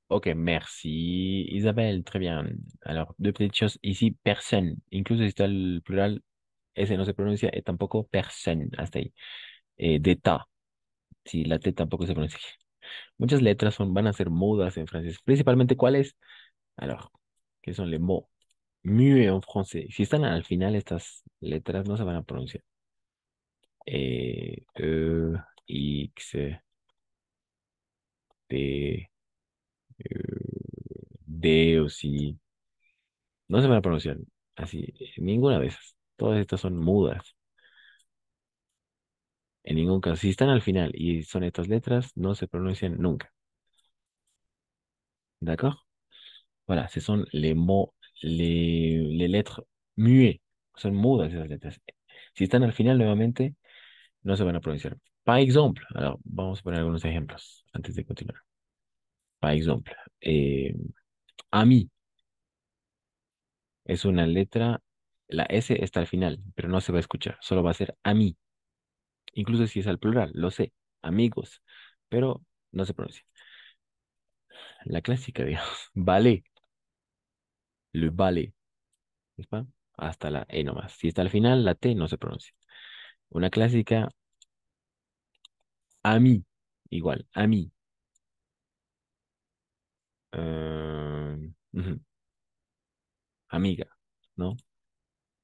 Speaker 12: Ok, merci Isabelle, très bien. Alors, deux petites choses ici, personne. Incluso si está el plural, ese no se pronuncia, y tampoco personne, hasta ahí. D'état, si la T tampoco se pronuncia. Muchas letras van a ser mudas en francés. Principalmente, ¿cuáles? Alors, ¿qué son les mots muets en français? Si están al final, estas letras no se van a pronunciar. E, X, T, D o si. No se van a pronunciar así, ninguna de esas. Todas estas son mudas. En ningún caso. Si están al final y son estas letras, no se pronuncian nunca. D'accord? Voilà, ce sont les mots, les lettres muets. Son mudas esas letras. Si están al final nuevamente, no se van a pronunciar. Par exemple, alors vamos a poner algunos ejemplos antes de continuar. Par exemple, ami es una letra La S está al final, pero no se va a escuchar. Solo va a ser a mí. Incluso si es al plural, lo sé. Amigos. Pero no se pronuncia. La clásica, digamos. Ballet. Le ballet. ¿Está? Hasta la E nomás. Si está al final, la T no se pronuncia. Una clásica, a mí. Igual, a mí. Ujú, amiga, ¿no?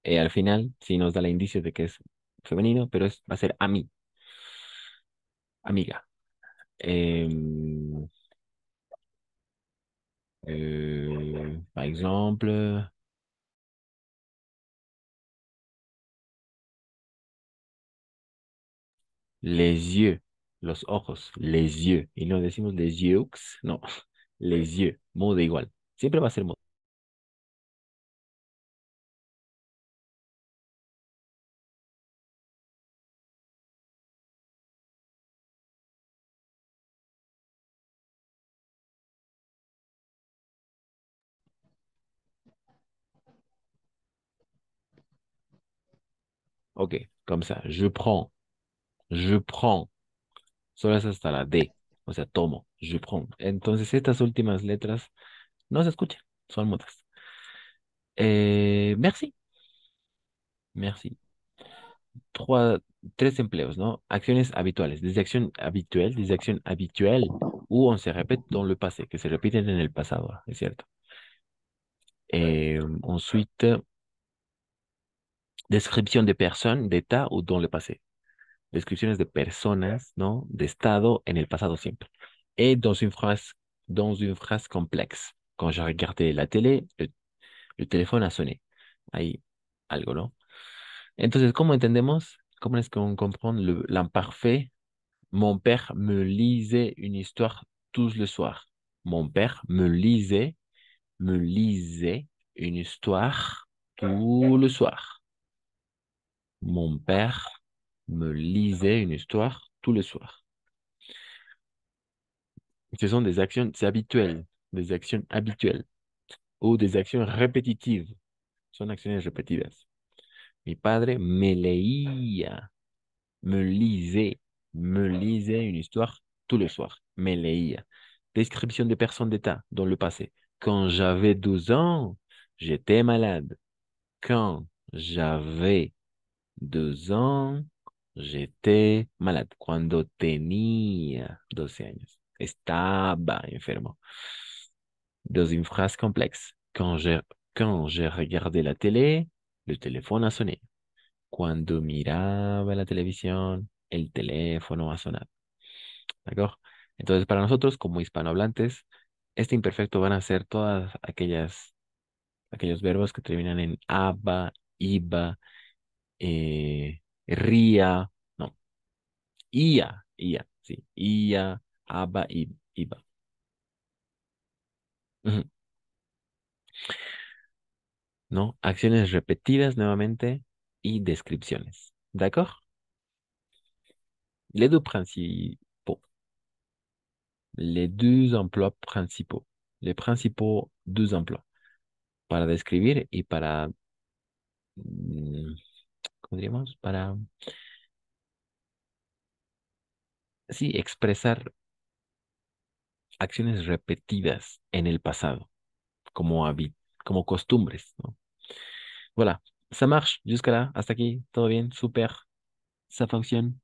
Speaker 12: Al final sí nos da el indicio de que es femenino, pero va a ser a mí, amiga. Em, par exemple, les yeux, los ojos, les yeux. Y no decimos les yeux, no, les yeux, muda igual. Siempre va a ser muda. Ok, comme ça, je prends. Solo es hasta la D, o sea, tomo, je prends. Entonces estas últimas letras no se escuchan, son mudas. Merci, merci. Trois, tres empleos, ¿no? Acciones habituales, desde acción habituelle, ou on se répète dans le passé, que se repiten en el pasado, es cierto. Ensuite, descripción de personas, d'état ou dans le passé. Descripciones de personas, ¿no? De estado en el pasado siempre. Et dans une phrase complexe. Quand j'ai regardé la télé, le téléphone a sonné. Hay algo, ¿no? Entonces, ¿cómo entendemos? ¿Cómo es qu'on comprend l'imparfait? Mon père me lisait une histoire tous les soirs. Mon père me lisait une histoire tous les soirs. Mon père me lisait une histoire tous les soirs. Ce sont des actions habituelles, des actions habituelles ou des actions répétitives. Son acciones repetidas. Mi padre me lisait une histoire tous les soirs. Me leía. Description des personnes d'état dans le passé. Quand j'avais 12 ans, j'étais malade. Quand j'avais 12 ans, j'étais malade. Cuando tenía 12 años. Estaba enfermo. Dans une phrase complexe. Quand j'ai regardé la télé, le téléphone a sonné. Cuando miraba la televisión, el teléfono a sonar. ¿De acuerdo? Entonces, para nosotros, como hispanohablantes, este imperfecto van a ser todas aquellos verbos que terminan en aba, iba, ría, no, sí, ia, aba, iba. Ujú. ¿No? Acciones repetidas nuevamente y descripciones. ¿De acuerdo? Les deux principaux. Les deux emplois principaux. Les principaux deux emplois. Para describir y para, ¿cómo diríamos? Para, sí, expresar acciones repetidas en el pasado, como, como costumbres, ¿no? Voilà, ça marche jusqu'à là, hasta aquí, todo bien, súper, ça fonctionne.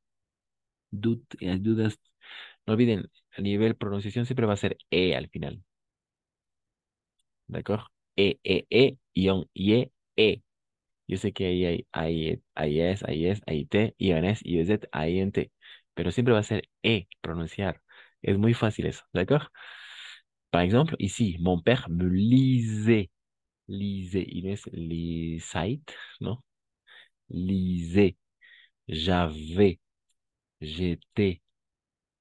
Speaker 12: Dudas, no olviden, a nivel pronunciación siempre va a ser E al final, ¿de acuerdo? Ion, E. Yo sé que hay T, INS, IZ, INT, pero siempre va a ser E pronunciar. Es muy fácil eso, ¿d'accord? Par exemple, ici, mon père me lisait, il est lisait, non? Lisait, j'avais, j'étais,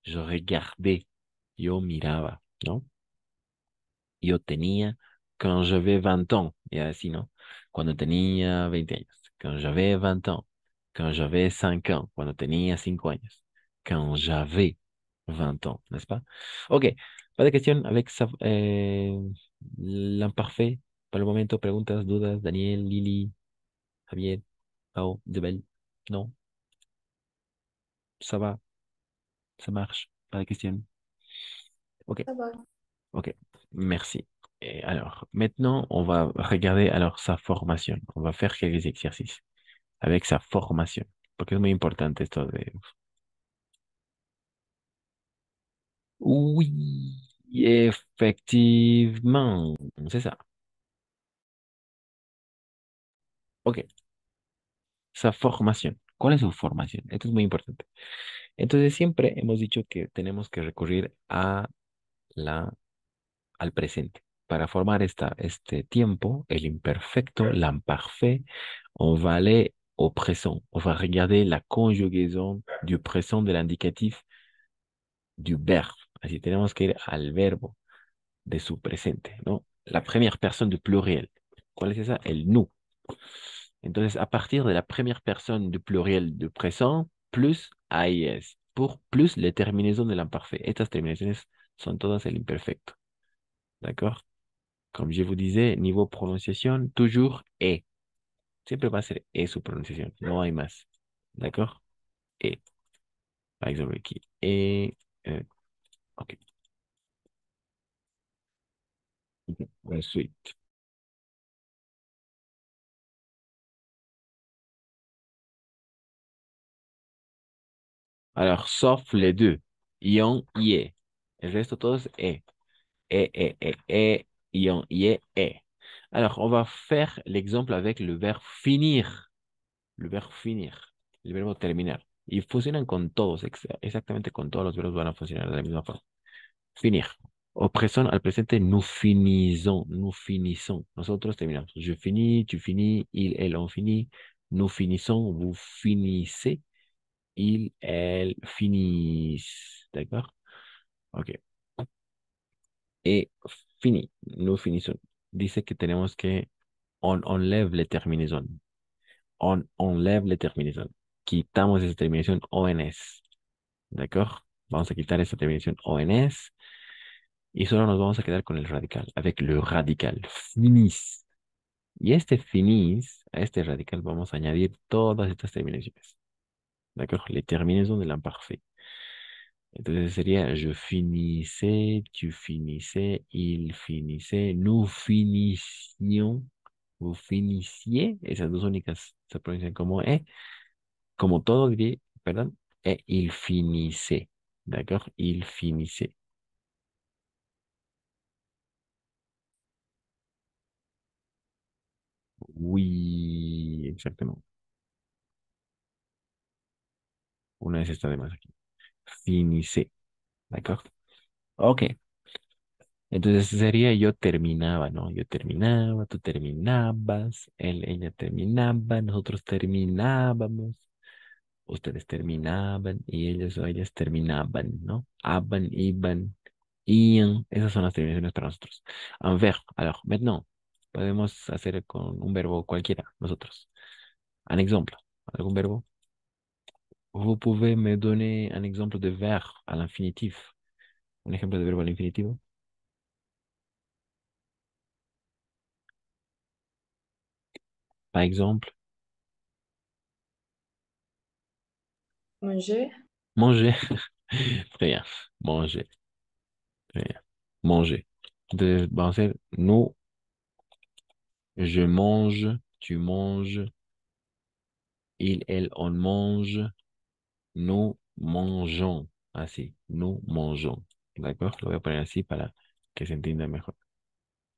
Speaker 12: je regardais, yo miraba, ¿no? Yo tenía, quand j'avais 20 ans, y así, ¿no? Cuando tenía 20 años, quand j'avais 20 ans, quand j'avais 5 ans, cuando tenía 5 años, quand j'avais 20 ans, n'est-ce pas? Ok, pas de question avec l'imparfait. Por el momento, preguntas, dudas, Daniel, Lili. Javier, Pao, Isabelle. Non, ça va, ça marche, pas de question. Ok,
Speaker 15: Ça va.
Speaker 12: ok, merci. Et alors, maintenant, on va regarder alors sa formation. On va faire quelques exercices avec sa formation, porque es muy importante esto de... Oui, effectivement, c'est ça. Ok, sa formación. ¿Cuál es su formación? Esto es muy importante. Entonces, siempre hemos dicho que tenemos que recurrir a la, al presente. Para formar este tiempo, el imperfecto, l'imparfait, on va aller au présent. On va regarder la conjugaison du présent de l'indicatif du verbe. Así tenemos que ir al verbo de su presente, ¿no? La première personne du pluriel. ¿Cuál es esa? El nous. Entonces, a partir de la première personne du pluriel du présent, plus AIS, pour plus les terminaisons de l'imparfait. Estas terminaciones son todas el imperfecto. D'accord? Comme je vous disais, niveau prononciation, toujours E. Siempre va a ser E su pronunciación, no hay más. D'accord? E. Par exemple, aquí. E. Ok. Ensuite. Alors, sauf les deux. Ion, IE. El resto todos E. Ion, IE, E. Alors, on va faire l'exemple avec le verbe finir. Le verbe finir. El verbo terminar. Y funcionan con todos, exactamente con todos los verbos van a funcionar de la misma forma. Finir. Al presente, nous finissons. Nous finissons. Nosotros terminamos. Je finis, tu finis, il, elle, on finit. Nous finissons, vous finissez. Il, elle finissent. D'accord? Ok. Et fini. Nous finissons. Dice que tenemos que on enlève les terminaisons. On enlève les terminaisons. Quitamos esa terminación ONS. ¿D'accord? Vamos a quitar esa terminación ONS y solo nos vamos a quedar con el radical, avec le radical. Finis. Y este finis, a este radical vamos a añadir todas estas terminaciones. ¿D'accord? Les terminaisons de l'imparfait. Entonces sería je finissais, tu finissais, il finissait, nous finissions, vous finissiez. Esas dos únicas se pronuncian como E, como todo, perdón, et il finissait. D'accord? Il finissait. Oui, exactement. Una vez está de más aquí. Finissait. ¿D'accord? Ok. Entonces sería yo terminaba, ¿no? Yo terminaba, tú terminabas, él, ella terminaba, nosotros terminábamos, ustedes terminaban y ellos o ellas terminaban, ¿no? Aban, iban, ian, esas son las terminaciones para nosotros. Un verbe, alors, maintenant, podemos hacer con un verbo cualquiera, nosotros. Un ejemplo, algún verbo. Vous pouvez me donner un exemple de verbe à l'infinitif. Un ejemplo de verbo al infinitivo. Par exemple,
Speaker 15: Manger.
Speaker 12: manger. Très bien. Manger. Très bien. Manger. Va a ser nous, je mange, tu manges, il, elle, on mange, nous mangeons. Así, nous mangeons. ¿D'accord? Lo voy a poner así para que se entienda mejor.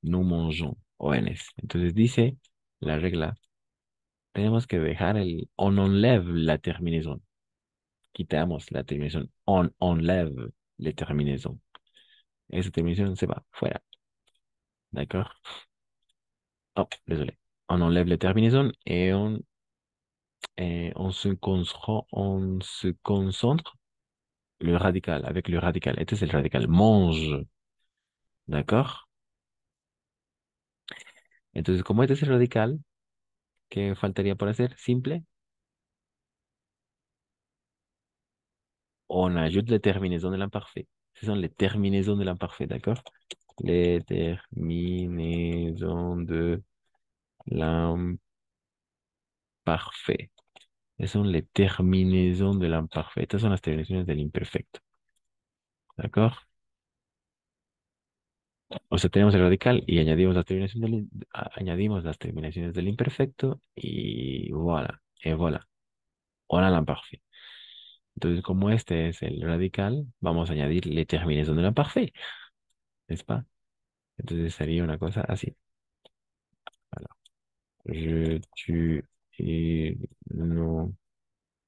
Speaker 12: Nous mangeons. ONS. Entonces dice la regla, tenemos que dejar on enlève la terminaison. Quitamos la terminación. On enlève la terminaison. Esa terminación se va fuera. D'accord? Oh, désolé. On enlève la terminaison et on se concentre le radical, avec le radical. Este es el radical. Mange. ¿D'accord? Entonces, como este es el radical, ¿qué faltaría por hacer? Simple. On ajoute les terminaisons de l'imparfait. Ce sont les terminaisons de l'imparfait, d'accord? Les terminaisons de l'imparfait. l'imparfait. Esas son les terminaisons de l'imparfait. Estas son las terminaciones del imperfecto. ¿D'accord? O sea, tenemos el radical y añadimos añadimos las terminaciones del imperfecto y voilà. Et voilà. On a l'imparfait. Entonces, como este es el radical, vamos a añadir les terminaisons de l'imparfait. ¿N'est-ce pas? Entonces sería una cosa así. Alors, je, tu, il, nous,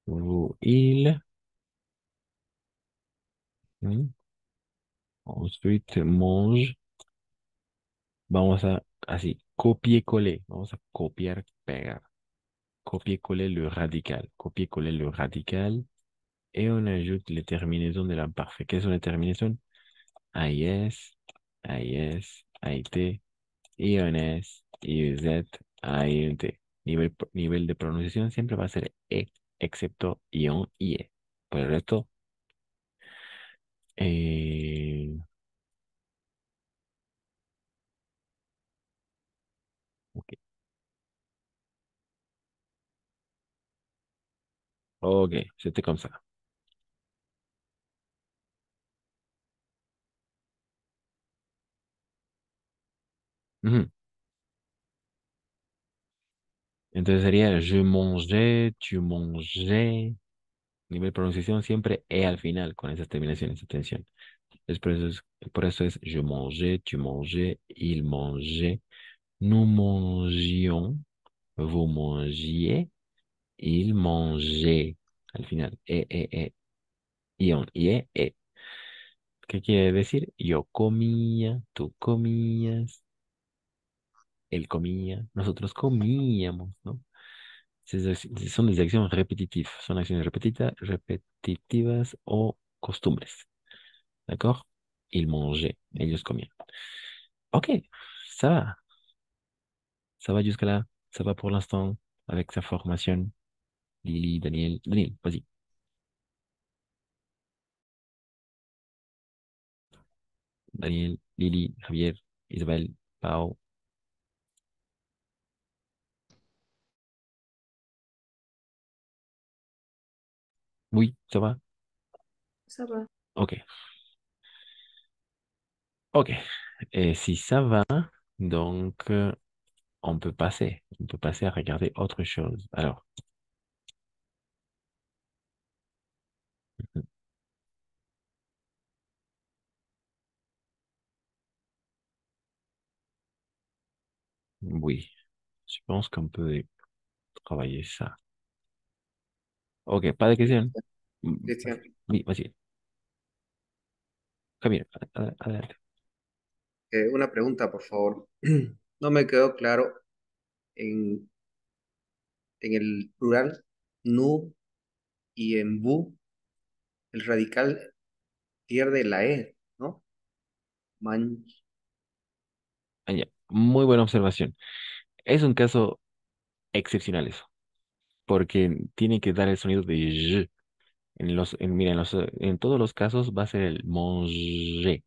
Speaker 12: vous, il. Hmm. Ensuite, mange. Vamos a, así, copier-coller. Vamos a copiar, pegar. Copier-coller le radical. Copier-coller le radical. Et on ajoute les terminaisons de l'imparfait. Quelles sont les terminaisons? AIS, AIS, AIT, IONS, IUZ, AINT. Nivel de pronunciación siempre va a ser E, excepto ION y E. Por el resto, eh, ok, ok, c'était comme ça. Ujú. Entonces sería je mangeais, tu mangeais. Nivel de pronunciación siempre E al final con esas terminaciones. Atención. Por eso es je mangeais, tu mangeais, il mangeait, nous mangions, vous mangiez, il mangeait. Al final, ion, e. ¿Qué quiere decir? Yo comía, tú comías, él comía, nosotros comíamos, ¿no? Son des actions répétitives. Son acciones répétitivas o costumbres. D'accord? Ils mangeaient. Ellos comían. Ok, ça va. Ça va jusque-là. Ça va pour l'instant avec sa formation. Lily, Daniel. Daniel, vas-y. Daniel, Lily, Javier, Isabelle, Pau. Oui, ça va?
Speaker 15: Ça va.
Speaker 12: Ok. Ok. Et si ça va, donc on peut passer. On peut passer à regarder autre chose. Alors, oui, je pense qu'on peut travailler ça. Ok, pas de questions.
Speaker 16: Cristian,
Speaker 12: Oui, vas-y. Camila, adelante.
Speaker 16: una pregunta, por favor. No me quedó claro en, en el plural nu y en bu, el radical pierde la E, ¿no? Man,
Speaker 12: Ah, ya. Muy buena observación. Es un caso excepcional eso, porque tiene que dar el sonido de j. Mira, en todos los casos va a ser el manger.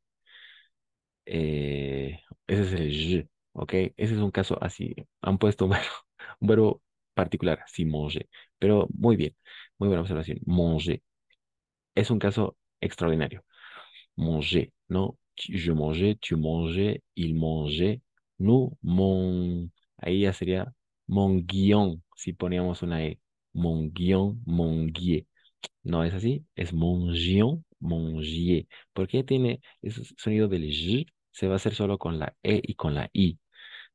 Speaker 12: Ese es el j, ¿ok? Ese es un caso así. Han puesto un verbo particular, sí, manger. Pero muy bien, muy buena observación. Manger. Es un caso extraordinario. Manger, ¿no? Je mangeais, tu mangeais, il mangeait, nous, ahí ya sería mon guion, si poníamos una E. Mon guion, mon guier. No es así, es mon gion, mon gier. ¿Por qué tiene ese sonido del j? Se va a hacer solo con la E y con la I.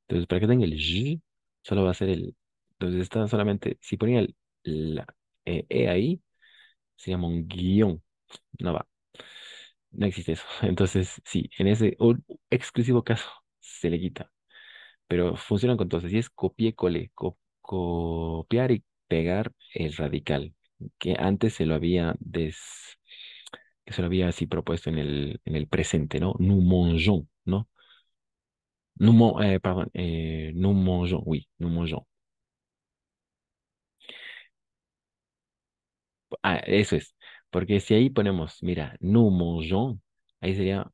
Speaker 12: Entonces, para que tenga el j, solo va a ser el. Entonces, está solamente, si ponía la ahí, sería mon guion. No va. No existe eso. Entonces, sí, en ese exclusivo caso se le quita. Pero funcionan con todos. Así es copie-cole. Copiar y pegar el radical. Que antes que se lo había así propuesto en el presente, ¿no? Nous mangeons, ¿no? Perdón, nous mangeons, oui, nous mangeons. Ah, eso es. Porque si ahí ponemos, mira, nous mangeons, ahí sería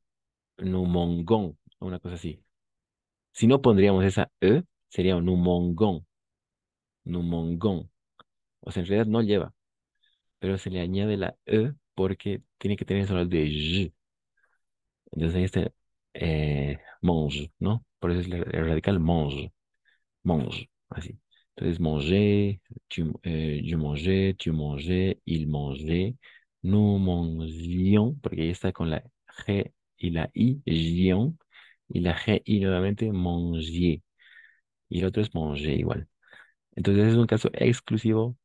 Speaker 12: nous mangons, una cosa así. Si no pondríamos esa E, sería un humongon. nous mangons. O sea, en realidad no lleva, pero se le añade la E porque tiene que tener sonido de J. Entonces ahí está mange, ¿no? Por eso es el radical mange, mange, así. Entonces manger, je mangeais, tu mangeais, il mangeait, nous mangions, porque ahí está con la G y la I, gion, y la G y nuevamente mangier, y el otro es manger igual. Entonces es un caso exclusivo,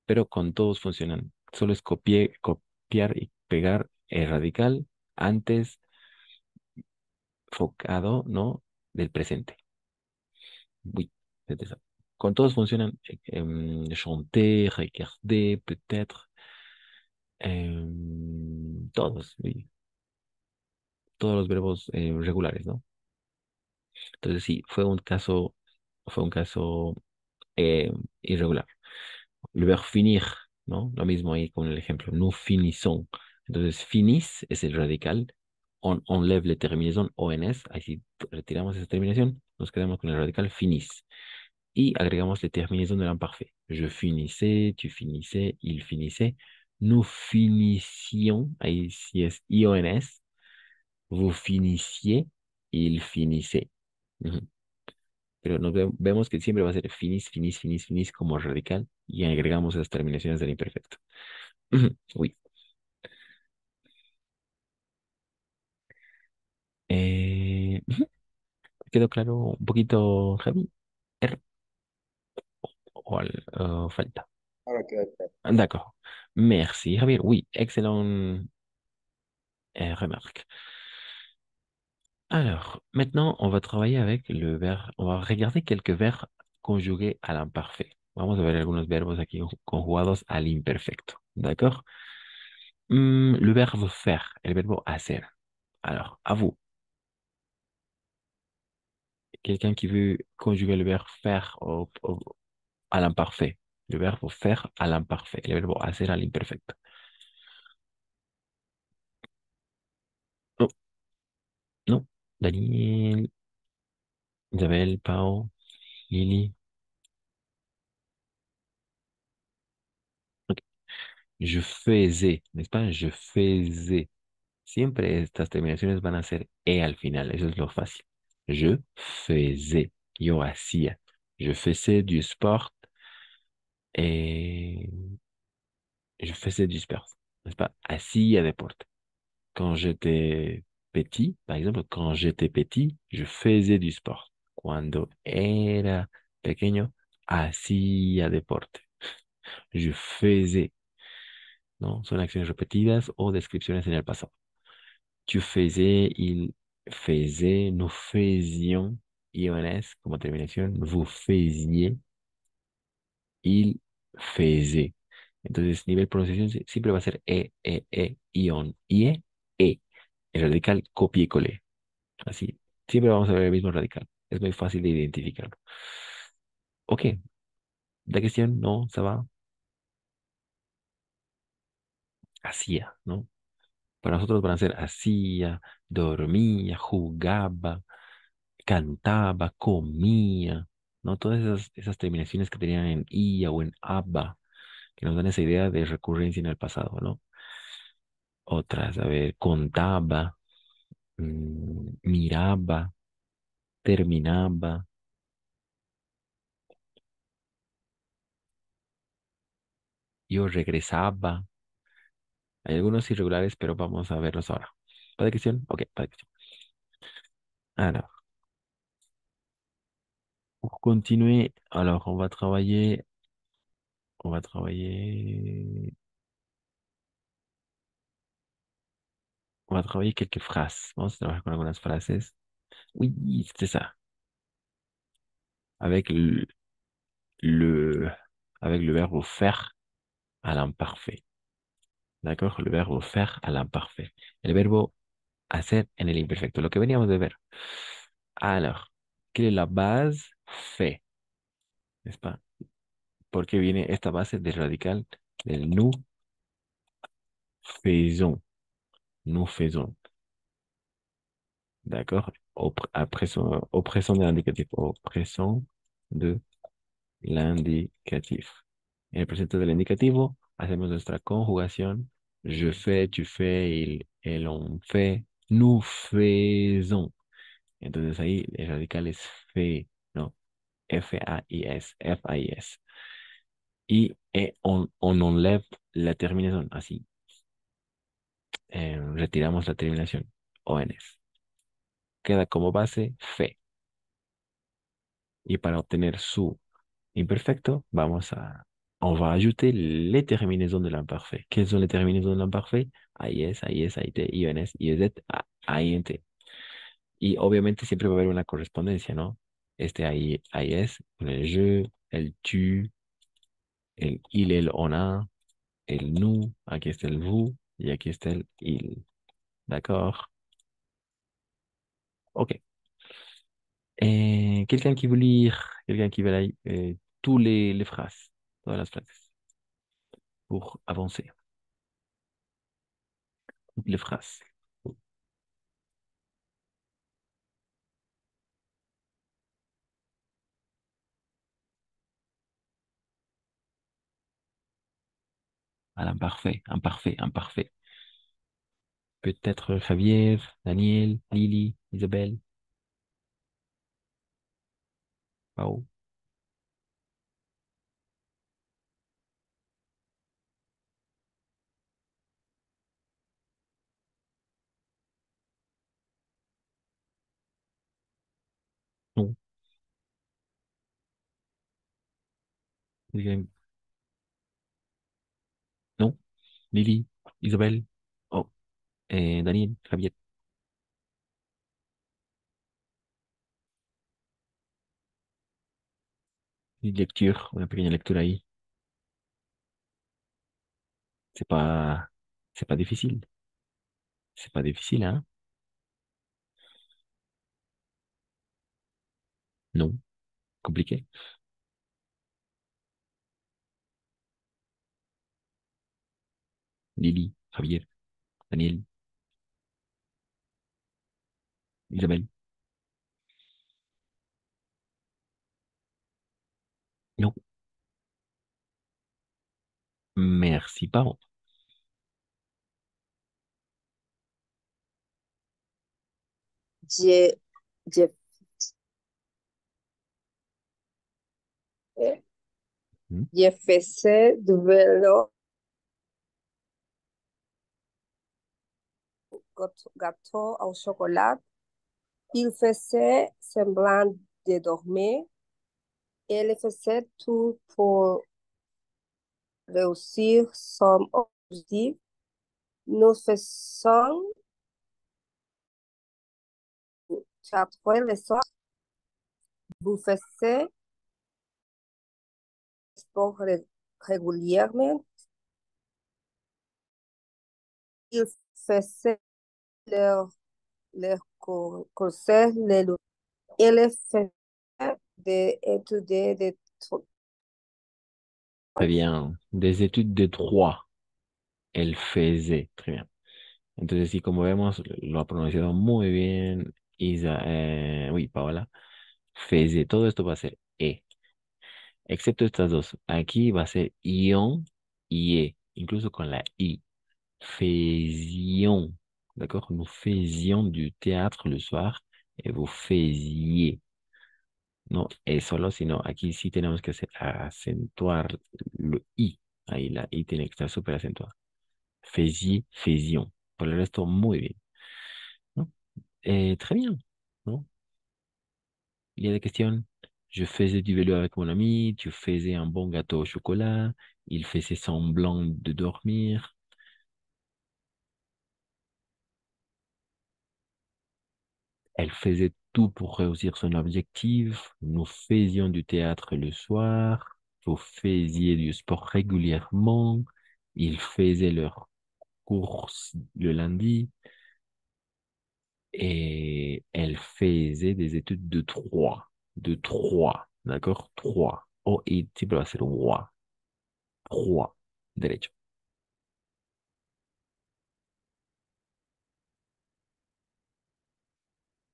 Speaker 12: pero con todos funcionan. Solo es copiar y pegar el radical antes focado, ¿no? Del presente. Oui, c'était ça. Con todos funcionan. Chanter, regarder, peut-être. Todos, oui. Todos los verbos regulares, ¿no? Entonces sí, fue un caso irregular. Le verbe finir, ¿no? Lo mismo ahí con el ejemplo. Nous finissons. Entonces, finis es el radical. On enlève la terminación ONS. Ahí sí retiramos esa terminación. Nos quedamos con el radical finis. Y agregamos la terminación del imparfait. Je finissais, tu finissais, il finissait. Nous finissions. Ahí sí es IONS. Vous finissiez, il finissait. Ujú. Pero vemos que siempre va a ser finis, finis, finis, finis como radical y agregamos esas terminaciones del imperfecto. Ujú. Uy. Ujú. ¿Quedó claro un poquito, Javi? Er- falta.
Speaker 16: Ahora queda claro.
Speaker 12: D'accord. Merci, Javier. Oui, excellent remarque. Alors, maintenant, on va travailler avec le verbe. On va regarder quelques verbes conjugués al imparfait. Vamos a ver algunos verbos aquí conjugados al imperfecto. ¿D'accord? Le verbe faire, el verbo hacer. Alors, à vous. Quelqu'un qui veut conjuguer le verbe faire à l'imparfait. Le verbe faire à l'imparfait. Le verbe hacer al imperfecto. Oh, non. Daniel, Isabelle, Pau, Lily. Ok. Je faisais, n'est-ce pas? Je faisais. Siempre estas terminaciones van a ser e al final. Eso es lo fácil. Je faisais. Yo hacía. Je faisais du sport et je faisais du sport. N'est-ce pas? Hacía deporte. Quand j'étais petit, par exemple, quand j'étais petit, je faisais du sport. Cuando era pequeño, hacía deporte. Je faisais, ¿no? Son acciones repetidas o descripciones en el pasado. Tu faisais, il faisait, nous faisions, IONS como terminación, vous faisiez, il faisait. Entonces, nivel pronunciación siempre va a ser ion, IE, E. El radical copia y colé. Así, siempre vamos a ver el mismo radical. Es muy fácil de identificarlo. Ok, la cuestión no se va hacía, ¿no? Para nosotros van a ser hacía, dormía, jugaba, cantaba, comía, ¿no? Todas esas terminaciones que tenían en ia o en aba, que nos dan esa idea de recurrencia en el pasado, ¿no? Otras, a ver, contaba, miraba, terminaba, yo regresaba. Hay algunos irregulares, pero vamos a verlos ahora. ¿Pas de question? Ok, pas de question. Alors, pour continuer, alors on va travailler, on va travailler quelques phrases. Vamos a trabajar con algunas frases. Oui, c'est ça. Avec le, avec le verbe faire à l'imparfait. D'accord? Le verbe faire à l'imparfait. El verbo hacer en el imperfecto. Lo que veníamos de ver. Alors, ¿quelle est la base? Fait. ¿N'est-ce pas? Porque viene esta base del radical del nous faisons. Nous faisons. D'accord? Après son, oppression de l'indicatif. Oppression de l'indicatif. En el presente del indicativo, hacemos nuestra conjugación. Je fais, tu fais, il, elle, on fait, nous faisons. Entonces ahí el radical es fe, ¿no? F-A-I-S, F-A-I-S. On enlève la terminación, así. Retiramos la terminación, ONS. Queda como base fe. Y para obtener su imperfecto, on va ajouter les terminaisons de l'imparfait. Quelles sont les terminaisons de l'imparfait? AIS, AIS, AIT, IONS, IEZ, AINT. Y obviamente siempre va a haber una correspondencia, ¿no? AIS con el je, el tu, el il, el on a, el nous, aquí está el vous, y aquí está el il. D'accord? Ok. Quelqu'un qui veut lire, quelqu'un qui veut lire tous les phrases, todas las frases, pour avancer. Toutes les phrases. À l'imparfait, imparfait, imparfait. Peut-être Javier, Daniel, Lily, Isabelle, Pao. Non. Quelqu'un- Non. Lily, Isabelle. Oh. Daniel, Javier. Une lecture, una pequeña lectura ahí. C'est pas, c'est pas difficile. C'est pas difficile, hein? Non. Compliqué. Lily, Javier, Daniel, Isabelle. Non. Merci, Pao.
Speaker 17: Je, je,
Speaker 12: Hmm?
Speaker 17: je faisais du vélo gâteau au chocolat. Il faisait semblant de dormir. Elle faisait tout pour réussir son objectif. Nous faisons 4 fois le soir. Vous faites sport régulièrement. Ils faisaient leur, leur concert le lundi. Elle faisait des études de
Speaker 12: Très bien. Des études de droit. Elle faisait. Très bien. Entonces, sí, como vemos, lo ha pronunciado muy bien oui, Paola. Feze, todo esto va a ser E, excepto estas dos. Aquí va a ser ion y E, incluso con la I. Faisions, d'accord? Nous faisions du théâtre le soir et vous faisiez. No es solo, sino aquí sí tenemos que acentuar le I. Ahí la I tiene que estar súper acentuada. Faisiez, faisions. Por el resto, muy bien. ¿No? Très bien, ¿no? Il y a des questions. Je faisais du vélo avec mon ami, tu faisais un bon gâteau au chocolat, il faisait semblant de dormir, elle faisait tout pour réussir son objectif, nous faisions du théâtre le soir, vous faisiez du sport régulièrement, ils faisaient leurs courses le lundi et elle faisait des études de trois, d'accord? Trois. O-I, siempre va a ser roi, roi, derecho.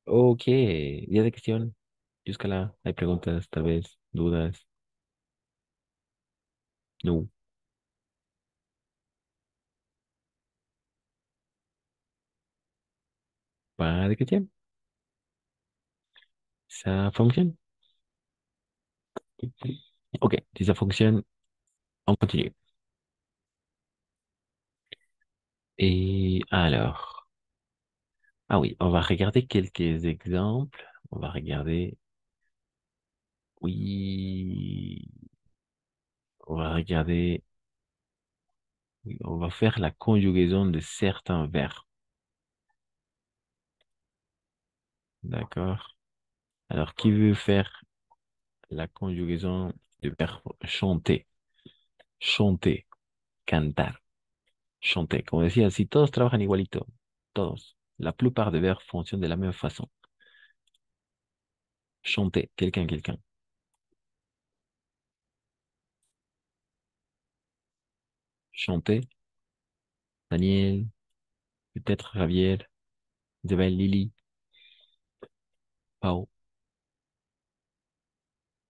Speaker 12: Ok, día de cuestión. Yúscala, hay preguntas, tal vez, dudas. No. Pas de question. Ça fonctionne? Ok, si ça fonctionne, on continue. Et alors, ah oui, on va regarder quelques exemples. On va regarder, oui, on va regarder, oui, on va faire la conjugaison de certains verbes. D'accord? Alors, qui veut faire la conjugaison du verbe chanter? Chanter, cantar, chanter. Como decía, si todos trabajan igualito, todos, la plupart des verbes fonctionnent de la même façon. Chanter, quelqu'un, quelqu'un. Chanter, Daniel, peut-être Javier, Isabelle, Lily, Pau.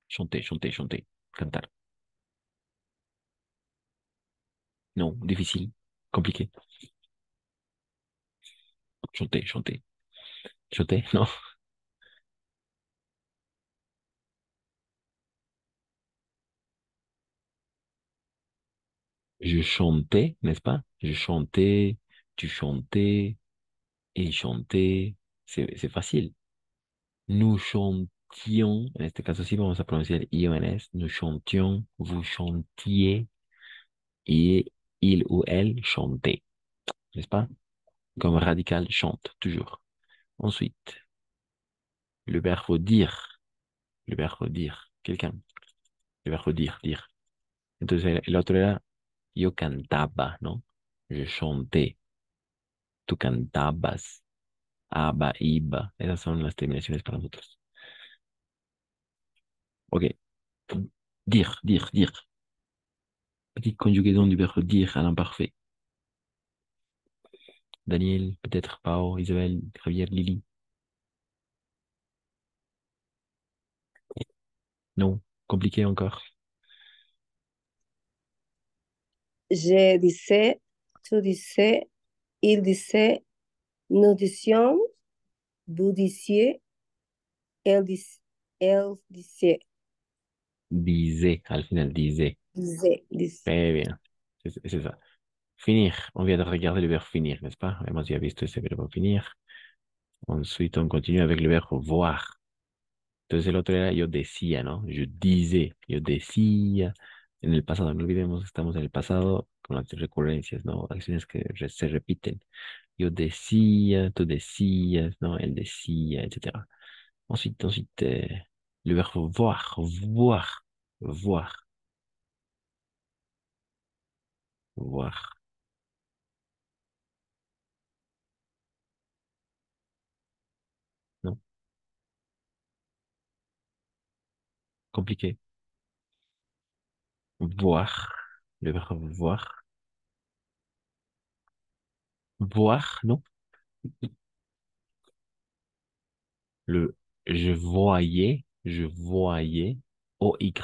Speaker 12: Chanter, chanter, chanter, cantar. Non, difficile, compliqué. Chanter, chanter, chanter, non. Je chantais, n'est-ce pas? Je chantais, tu chantais, il chantait. C'est facile. Nous chantions, en este caso sí vamos a pronunciar IONS, nous chantions, vous chantiez, et il ou elle chantait, n'est-ce pas? Comme radical chante, toujours. Ensuite, le verbe dire, quelqu'un, le verbe dire, dire. Entonces el otro era yo cantaba, ¿no? Je chantais, tú cantabas, aba, iba. Esas son las terminaciones para nosotros. Ok. Dire, dire, dire. Petite conjugaison du verbe dire à l'imparfait. Daniel, peut-être Pao, Isabelle, Javier, Lily. Non, compliqué encore.
Speaker 17: Je disais, tu disais, il disait, nous disions, vous disiez, elle, elle disait,
Speaker 12: Disait, al final, disait.
Speaker 17: disait.
Speaker 12: Très bien. C'est ça. Finir. On vient de regarder le verbe finir, n'est-ce pas? Hemos ya visto ese verbo finir. Ensuite, on continue avec le verbe voir. Entonces el otro era yo decía, ¿no? Yo dice, yo decía. En el pasado, no olvidemos, estamos en el pasado con las recurrencias, ¿no? Acciones que se repiten. Yo decía, tú decías, ¿no? Él decía, etcétera. Ensuite, le verbe voir, voir, voir, voir. Non? Compliqué. Voir, le verbe voir. Voir, non? Le je voyais, O-Y,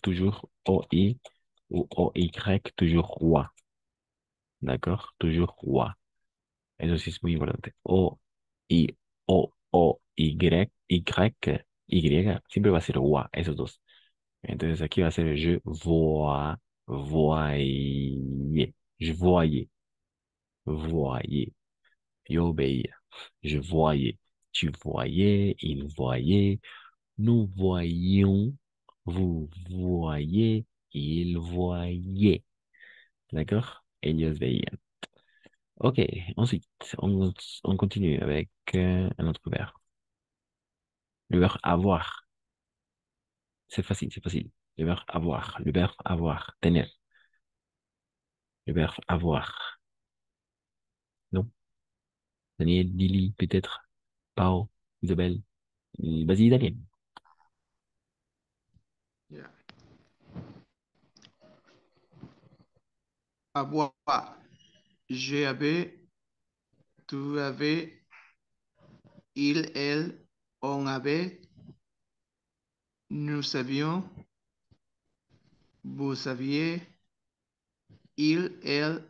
Speaker 12: toujours O-I, ou O-Y, toujours roi. D'accord? Toujours roi. Eso sí es muy importante. O-I, O-O-Y, Y, siempre va a ser roi, esos dos. Entonces aquí va a ser je vois, voyais, je voyais, voyais. Yo obéis. Je voyais. Tu voyais, il voyait, nous voyions, vous voyez, il voyait. D'accord? Ellos veían. Ok, ensuite, on continue avec un autre verbe. Le verbe avoir. C'est facile, c'est facile. Le verbe avoir. Le verbe avoir. Tener. Le verbe avoir. Non? Daniel, Lily, peut-être. Pao, Isabelle. Vas-y, Daniel.
Speaker 14: Yeah. Avoir. J'avais, tu avais, il, elle, on avait, nous savions, vous saviez, il, elle,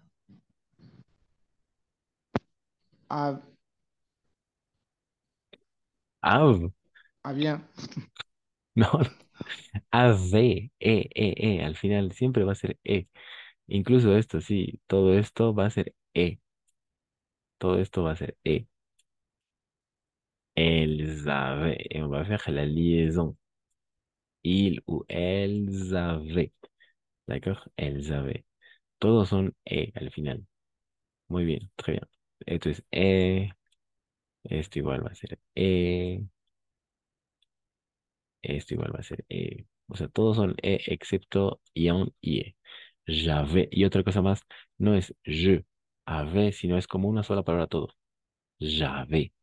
Speaker 14: a,
Speaker 12: Av.
Speaker 14: bien.
Speaker 12: No, ave, al final siempre va a ser e. Incluso esto, sí, todo esto va a ser e. Todo esto va a ser e. Elles avaient. Et on va faire la liaison. Il ou elles avaient. D'accord? Elles avaient. Todos son e al final. Muy bien, très bien. Esto es e. Esto igual va a ser e. Esto igual va a ser e. O sea, todos son e excepto ion y e. J'avais. Y otra cosa más, no es je avais, sino es como una sola palabra todo. J'avais.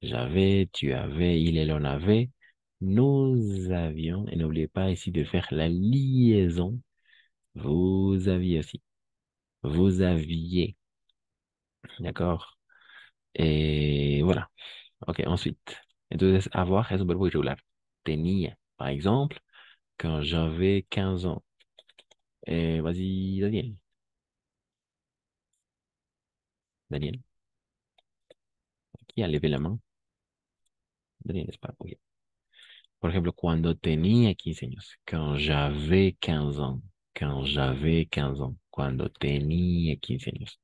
Speaker 12: J'avais, tu avais, il et l'on avait. Nous avions. Et n'oubliez pas ici de faire la liaison. Vous aviez aussi. Vous aviez. D'accord? Et voilà. Ok, ensuite. Entonces, avoir es un verbo irregular. Tenía. Par exemple, quand j'avais 15 ans. Vas-y, Daniel. Daniel, qui a levé la main? Daniel, n'est-ce pas? Ok. Por ejemplo, cuando tenía 15 años. Quand j'avais 15 ans. Quand j'avais 15 ans. Cuando tenía 15 años.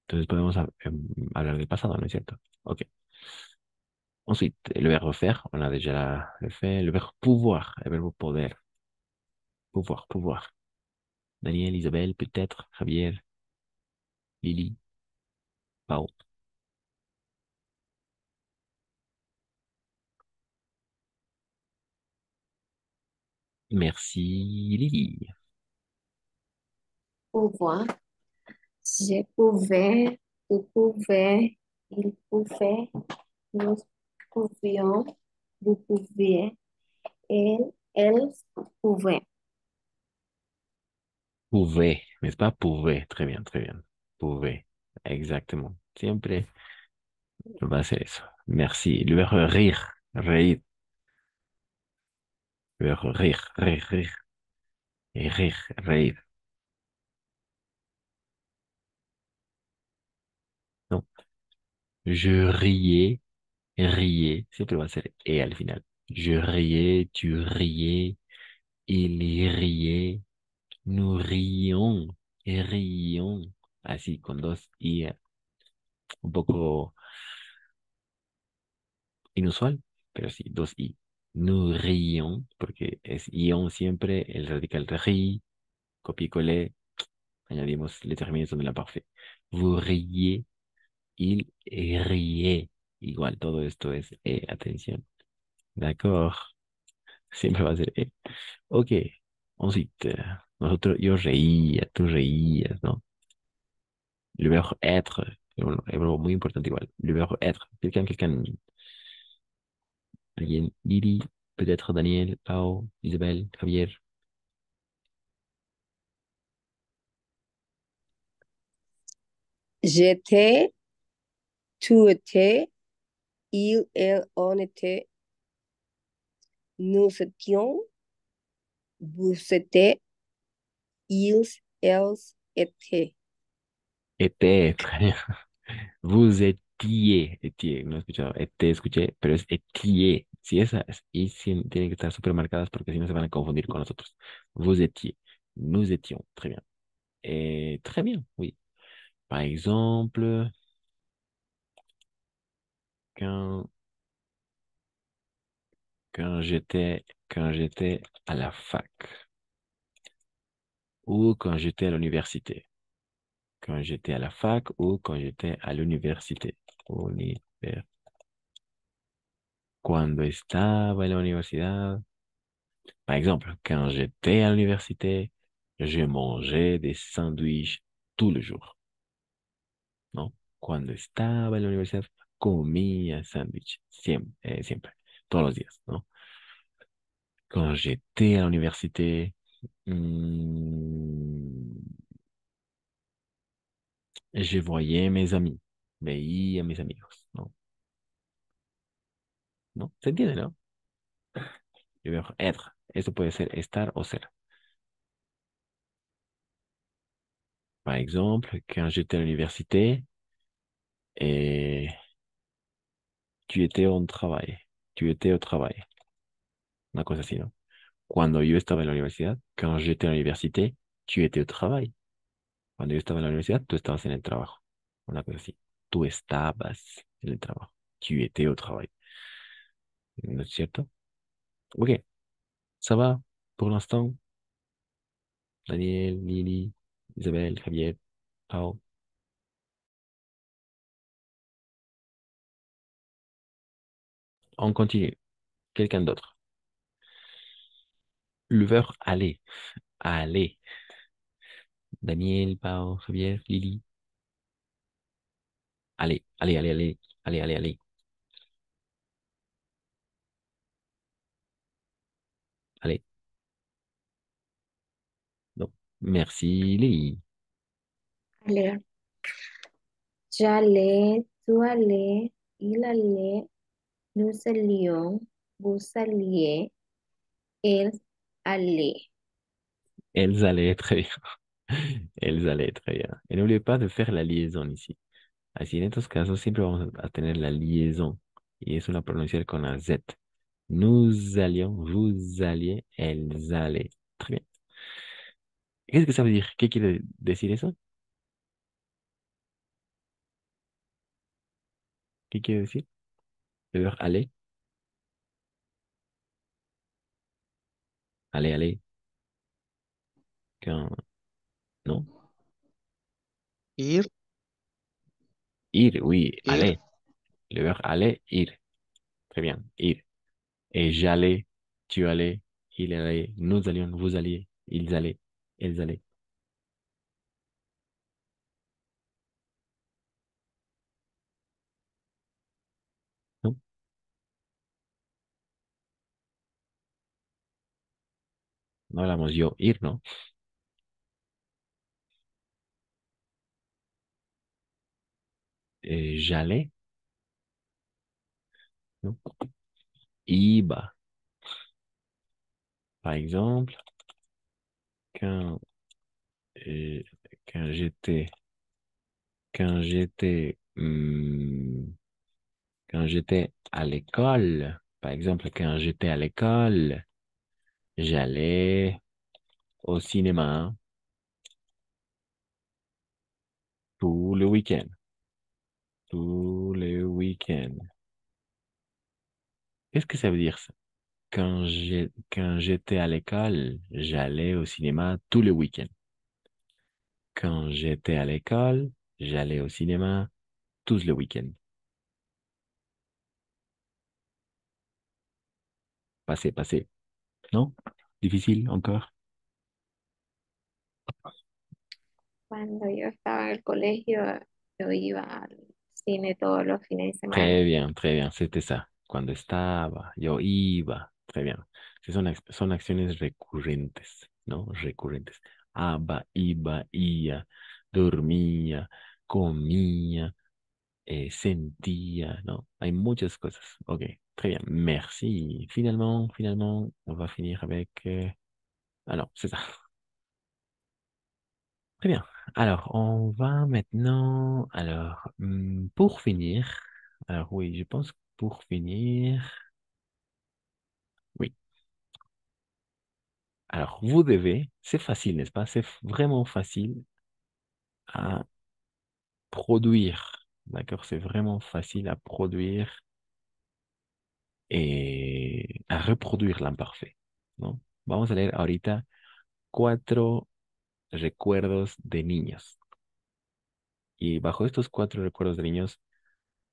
Speaker 12: Entonces podemos hablar del pasado, ¿no es cierto? Ok. Ensuite, le verbe faire, on a déjà le fait. Le verbe pouvoir, le verbe poder. Pouvoir, pouvoir. Daniel, Isabelle, peut-être, Javier, Lily, Pau. Merci, Lily.
Speaker 13: Pouvoir. Je pouvais, tu pouvais, il pouvait, nous pouvions, vous pouviez, elle pouvait.
Speaker 12: Pouvait, n'est-ce pas? Pouvait. Très bien, très bien. Pouvait. Exactement. Siempre va a ser eso. Merci. Le verbe rire. Reír. Le verbe rire, rire, rire. Et rire, reír. Non. Je riais, riais. Siempre va a ser et al final. Je riais, tu riais, il riait, nous rions, et rions. Así, con dos i, un poco inusual, pero sí, dos i. Nous rions, porque es ion siempre, el radical ri, copié-collé, añadimos les terminaisons de l'imparfait. Vous riez, il riait. Igual, todo esto es atención. D'accord. Siempre va a ser e. Ok. Ensuite, yo reía, tú reías, ¿no? Le verbe être, es algo muy importante igual. Le verbe être. Quelqu'un, alguien, Lily, peut-être Daniel, Pau, Isabelle, Javier.
Speaker 17: J'étais, tu étais, il, elle, on était, nous étions, vous étiez, ils, elles étaient.
Speaker 12: Était, très bien. Vous étiez, no he escuchado, escuché, pero es étiez. Si esa es, y sí, tienen que estar súper marcadas porque si no se van a confundir con nosotros. Vous étiez, nous étions, très bien. Très bien, oui. Par exemple, quand, quand j'étais à la fac ou quand j'étais à l'université. Quand j'étais à la fac ou quand j'étais à l'université. Cuando estaba en la universidad. Par exemple, quand j'étais à l'université, je mangeais des sandwichs tous les jours. ¿No? Cuando estaba en la universidad, comía sándwich. Siempre, siempre, todos los días, ¿no? Quand j'étais à l'université, hmm, je voyais mes amis. Veía a mis amigos, ¿no? ¿No? ¿Se entiende, no? Le verbo être. Eso puede ser estar o ser. Par exemple, quand j'étais à l'université et tu étais au travail. Tu étais au travail. Una cosa así, ¿no? Cuando yo estaba en la universidad, quand j'étais à l'université, tu étais au travail. Cuando yo estaba en la universidad, tú estabas en el trabajo. Una cosa así. Tú estabas en el trabajo. Tu étais au travail. ¿No es cierto? Ok, ça va pour l'instant. Daniel, Lily, Isabelle, Javier, Pao. On continue. Quelqu'un d'autre. Le verbe aller. Aller. Daniel, Pao, Javier, Lily. Aller, aller, aller, aller. Aller, aller, aller. Allez. Non. Merci, Lily.
Speaker 13: Aller. J'allais, tu allais, il allait, nous allions, vous alliez, ils allaient.
Speaker 12: Elles allaient très bien. Elles allaient très bien. Et n'oubliez pas de faire la liaison ici. Así en estos casos siempre vamos a tener la liaison. Y es una pronunciar con la Z. Nous allions, vous alliez, elles allaient. Très bien. Qu'est-ce que ça veut dire? ¿Qué quiere decir eso? ¿Qué quiere decir? Le verbe aller. Aller, aller. Quand... Non.
Speaker 14: Ir,
Speaker 12: Ir, oui,
Speaker 14: ir,
Speaker 12: aller. Le verbe aller, ir. Très bien, ir. Et j'allais, tu allais, il allait, nous allions, vous alliez, ils allaient, elles allaient. ¿No? No hablamos yo, ir, ¿no? J'allais, ¿no? Iba. Par exemple, quand, euh, quand j'étais, quand j'étais, quand j'étais à l'école, par exemple, quand j'étais à l'école, j'allais au cinéma tout le week-end. Tout le week-end. Qu'est-ce que ça veut dire ça? Quand j'étais à l'école, j'allais au cinéma tous les week-ends. Quand j'étais à l'école, j'allais au cinéma tous les week-ends. Passé, passé. Non? Difficile encore?
Speaker 13: Cuando yo estaba en el colegio, yo iba al cine todos los fines de semana.
Speaker 12: Très bien, c'était ça. Cuando estaba, yo iba. Très bien. Sí, son acciones recurrentes, ¿no? Recurrentes. Aba, iba, ia, dormía, comía, sentía, ¿no? Hay muchas cosas. Ok, très bien. Merci. Finalement, on va finir avec... Ah non, c'est ça. Très bien. Alors, on va maintenant... Alors, pour finir... Alors oui, je pense que pour finir... Oui. Alors, vous devez... C'est facile, n'est-ce pas? C'est vraiment facile à produire. D'accord? C'est vraiment facile à produire et a reproduire l'imparfait, ¿no? Vamos a leer ahorita 4 recuerdos de niños. Y bajo estos 4 recuerdos de niños,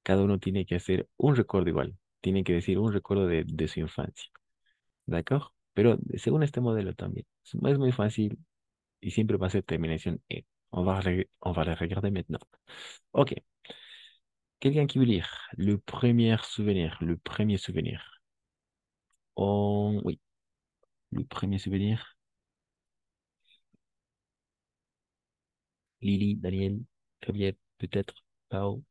Speaker 12: cada uno tiene que hacer un recuerdo igual. Tiene que decir un recuerdo de su infancia. ¿D'accord? Pero según este modelo también. Es muy fácil y siempre va a ser terminación E. On va la regarder maintenant. Ok. Quelqu'un qui veut lire le premier souvenir. Le premier souvenir. Oui. Le premier souvenir. Lily, Daniel, Javier, peut-être, Pao.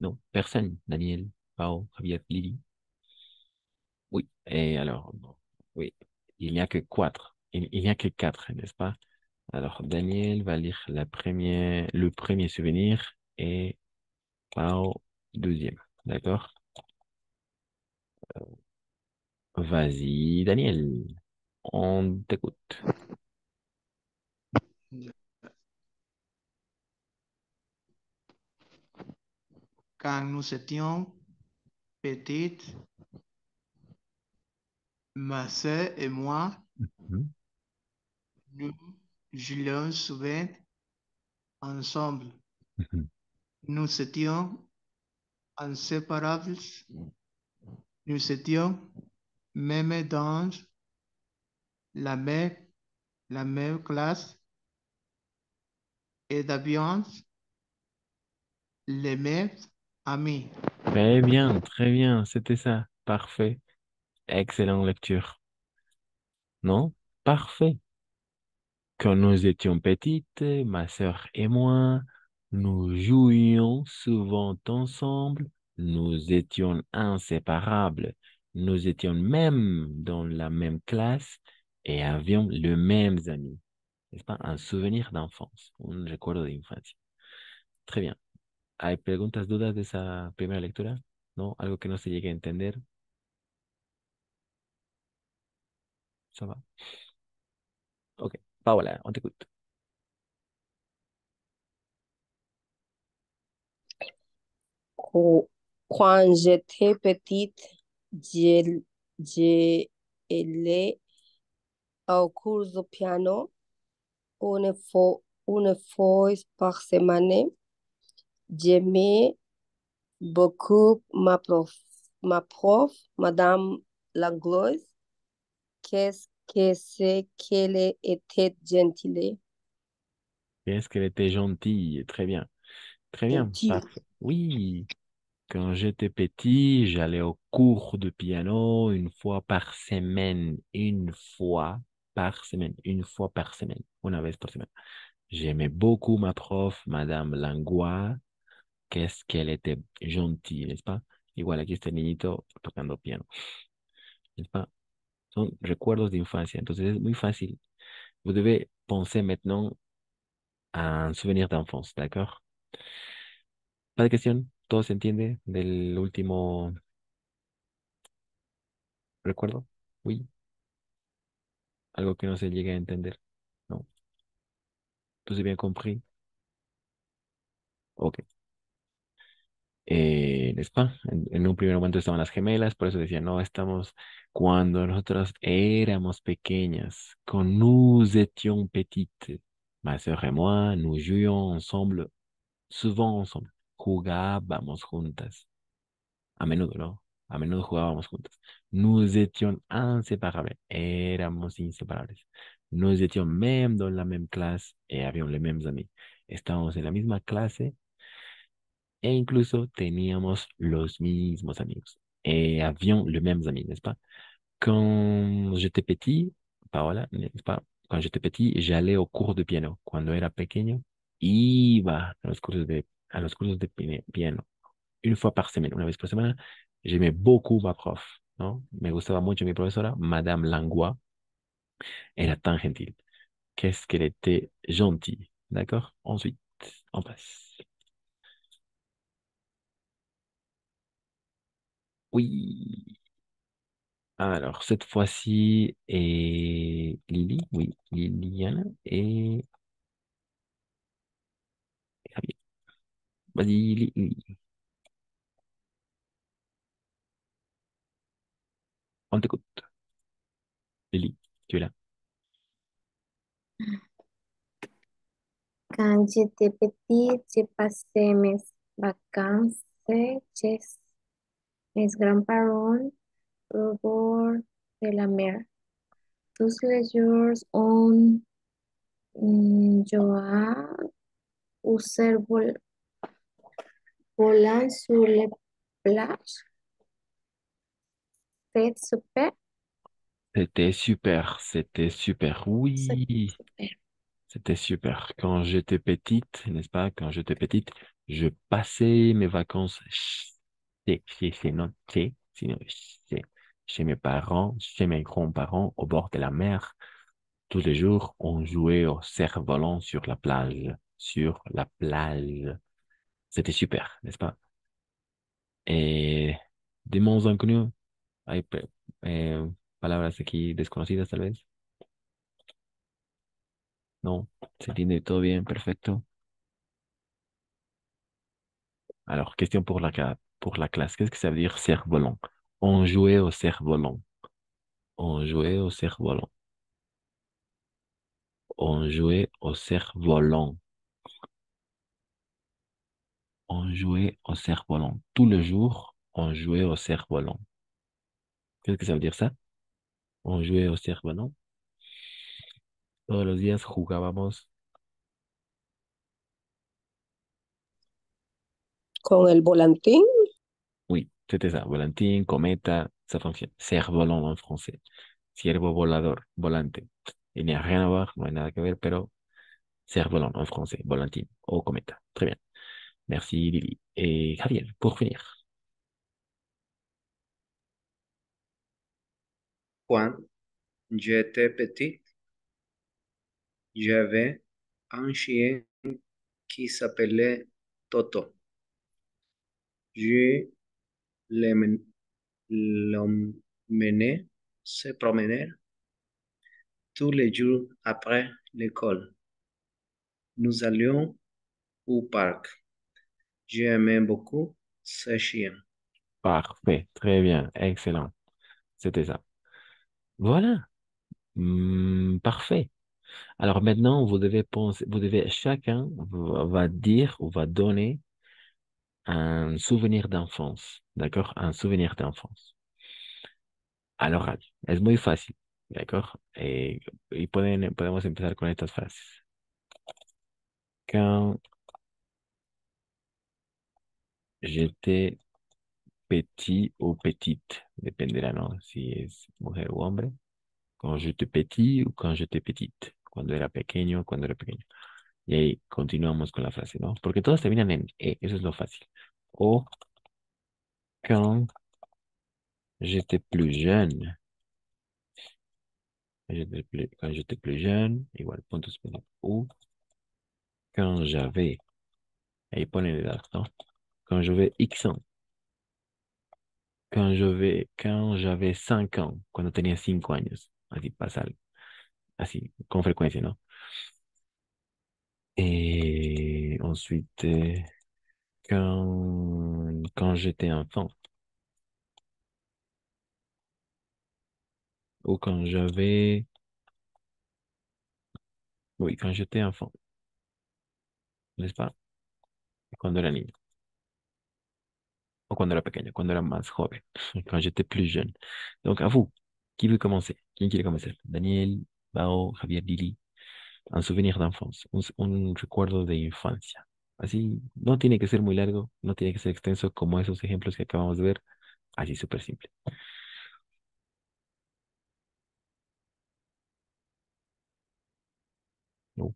Speaker 12: Non, personne. Daniel, Pao, Javier, Lily. Oui, et alors, bon, oui, il n'y a que quatre. Il n'y a que quatre, n'est-ce pas? Alors, Daniel va lire le premier souvenir et Pao, deuxième. D'accord? Vas-y, Daniel, on t'écoute.
Speaker 14: Quand nous étions petites, ma sœur et moi,
Speaker 12: Mhm,
Speaker 14: nous jouions souvent ensemble.
Speaker 12: mhm.
Speaker 14: Nous étions inséparables. Nous étions même dans la même, la même classe et avions les mêmes amis.
Speaker 12: Très bien, c'était ça. Parfait. Excellente lecture. Non? Parfait. Quand nous étions petites, ma sœur et moi, nous jouions souvent ensemble, nous étions inséparables, nous étions même dans la même classe et avions les mêmes amis. N'est-ce pas? Un souvenir d'enfance, un recuerdo de infancia. Très bien. ¿Hay preguntas, dudas de esa primera lectura? ¿No? ¿Algo que no se llegue a entender? ¿Ça va? Ok. Paola, on t'écoute.
Speaker 17: Quand j'étais petite, j'ai j'ai allé au cours de piano une fois par semaine. J'aimais beaucoup ma prof, Madame Langlois. Qu'est-ce que c'est qu'elle était gentille.
Speaker 12: Est-ce qu'elle était gentille? Très bien. Très bien.
Speaker 17: Gentille.
Speaker 12: Parfait. Oui. Quand j'étais petit, j'allais au cours de piano une fois par semaine. Une fois par semaine. Une fois par semaine. Una vez por semana. J'aimais beaucoup ma prof, Madame Langlois. Qu'est-ce qu'elle était gentille, n'est-ce pas? Igual aquí está el niñito tocando piano, n'est-ce pas? Son recuerdos de infancia. Entonces es muy fácil. Vous devez penser maintenant à un souvenir d'enfance, ¿d'accord? ¿Pas de cuestión? ¿Todo se entiende del último recuerdo? Oui. Algo que no se llegue a entender. No. ¿Tú sí bien compris? Ok. ¿N'est-ce pas? En un primer momento estaban las gemelas, por eso decía, no, estamos cuando nosotros éramos pequeñas, quand nous étions petites, ma sœur et moi, nous jouions ensemble, souvent ensemble, jugábamos juntas, a menudo, ¿no? A menudo jugábamos juntas. Nous étions inséparables, éramos inseparables. Nous étions même dans la même classe et avions les mêmes amis. Estábamos en la misma clase e incluso teníamos los mismos amigos. Et avions les mêmes amis, n'est-ce pas? Quand j'étais petit, Paola, n'est-ce pas? Quand j'étais petit, j'allais au cours de piano. Cuando era pequeño, iba a los cursos de piano. Une fois par semaine, una vez por semana. J'aimais beaucoup ma prof, ¿no? Me gustaba mucho mi profesora, Madame Langlois. Era tan gentil. Qu'est-ce qu'elle était gentille. D'accord? Ensuite, on passe. Oui. Alors, cette fois-ci, et Lily, oui, Liliana et Javier. Vas-y, Lily, on t'écoute. Lily, tu es là.
Speaker 13: Quand j'étais petite, j'ai passé mes vacances chez mes grands-parents au bord de la mer. Tous les jours, on jouait au cerf volant sur les plages. C'est super.
Speaker 12: C'était super, c'était super.
Speaker 13: C'est
Speaker 12: Oui,
Speaker 13: super.
Speaker 12: c'était super. Quand j'étais petite, n'est-ce pas? Quand j'étais petite, je passais mes vacances chez, non, chez, sinon, chez. chez mes parents, chez mes grands-parents, au bord de la mer. Tous les jours, on jouait au cerf-volant sur la plage. Sur la plage. C'était super, n'est-ce pas? De modos incógnito, hay palabras aquí desconocidas tal vez. No, se entiende todo bien, perfecto. Alors, question pour la classe. Qu'est-ce que ça veut dire cerf-volant? On jouait au cerf-volant. On jouait au cerf-volant. On jouait au cerf-volant. On jouait au cerf-volant. Tout le jour, on jouait au cerf-volant. Qu'est-ce que ça veut dire ça? On jouait au cerf-volant. Todos los días jugábamos.
Speaker 17: Con el volantín.
Speaker 12: Oui, c'était ça. Volantín, cometa, ça fonctionne. Cerf-volant en français. Ciervo volador, volante. Il n'y a rien à voir, no hay nada que ver, pero cerf-volant en français, volantín o cometa. Très bien. Merci Lily. Et Javier, pour finir.
Speaker 16: Quand j'étais petite, j'avais un chien qui s'appelait Toto. Je l'emmenais l'emmenais se promener tous les jours après l'école. Nous allions au parc. J'aimais beaucoup ce chien.
Speaker 12: Parfait, très bien, excellent. C'était ça. Voilà. Parfait. Alors maintenant, vous devez penser, vous devez, chacun va dire ou va donner un souvenir d'enfance. D'accord? Un souvenir d'enfance. À l'oral. Es muy fácil. ¿D'accord? Podemos empezar con estas frases. Quand j'étais petit ou petite, dependerá, ¿no? Si es mujer o hombre. Quand j'étais petit ou quand j'étais petite. Cuando era pequeño, cuando era pequeño. Y ahí continuamos con la frase, ¿no? Porque todas terminan en E, eso es lo fácil. O quand j'étais plus jeune. Quand j'étais plus jeune, igual, punto suspensivo. Ou quand j'avais, ahí ponen edad, ¿no? Quand j'avais X ans. Quand j'avais 5 ans, cuando tenía 5 años. Así pasa, así, con frecuencia, ¿no? Et ensuite, quand j'étais enfant, ou quand j'avais, oui, quand j'étais enfant, n'est-ce pas? Cuando era niño, o cuando era pequeño, cuando era más joven, quand j'étais plus jeune. Donc, à vous, qui veut commencer? Qui quiere commencer? Daniel, Bao, Javier, Lili. Un souvenir d'enfance, un recuerdo de infancia. Así, no tiene que ser muy largo, no tiene que ser extenso como esos ejemplos que acabamos de ver. Así, súper simple. No,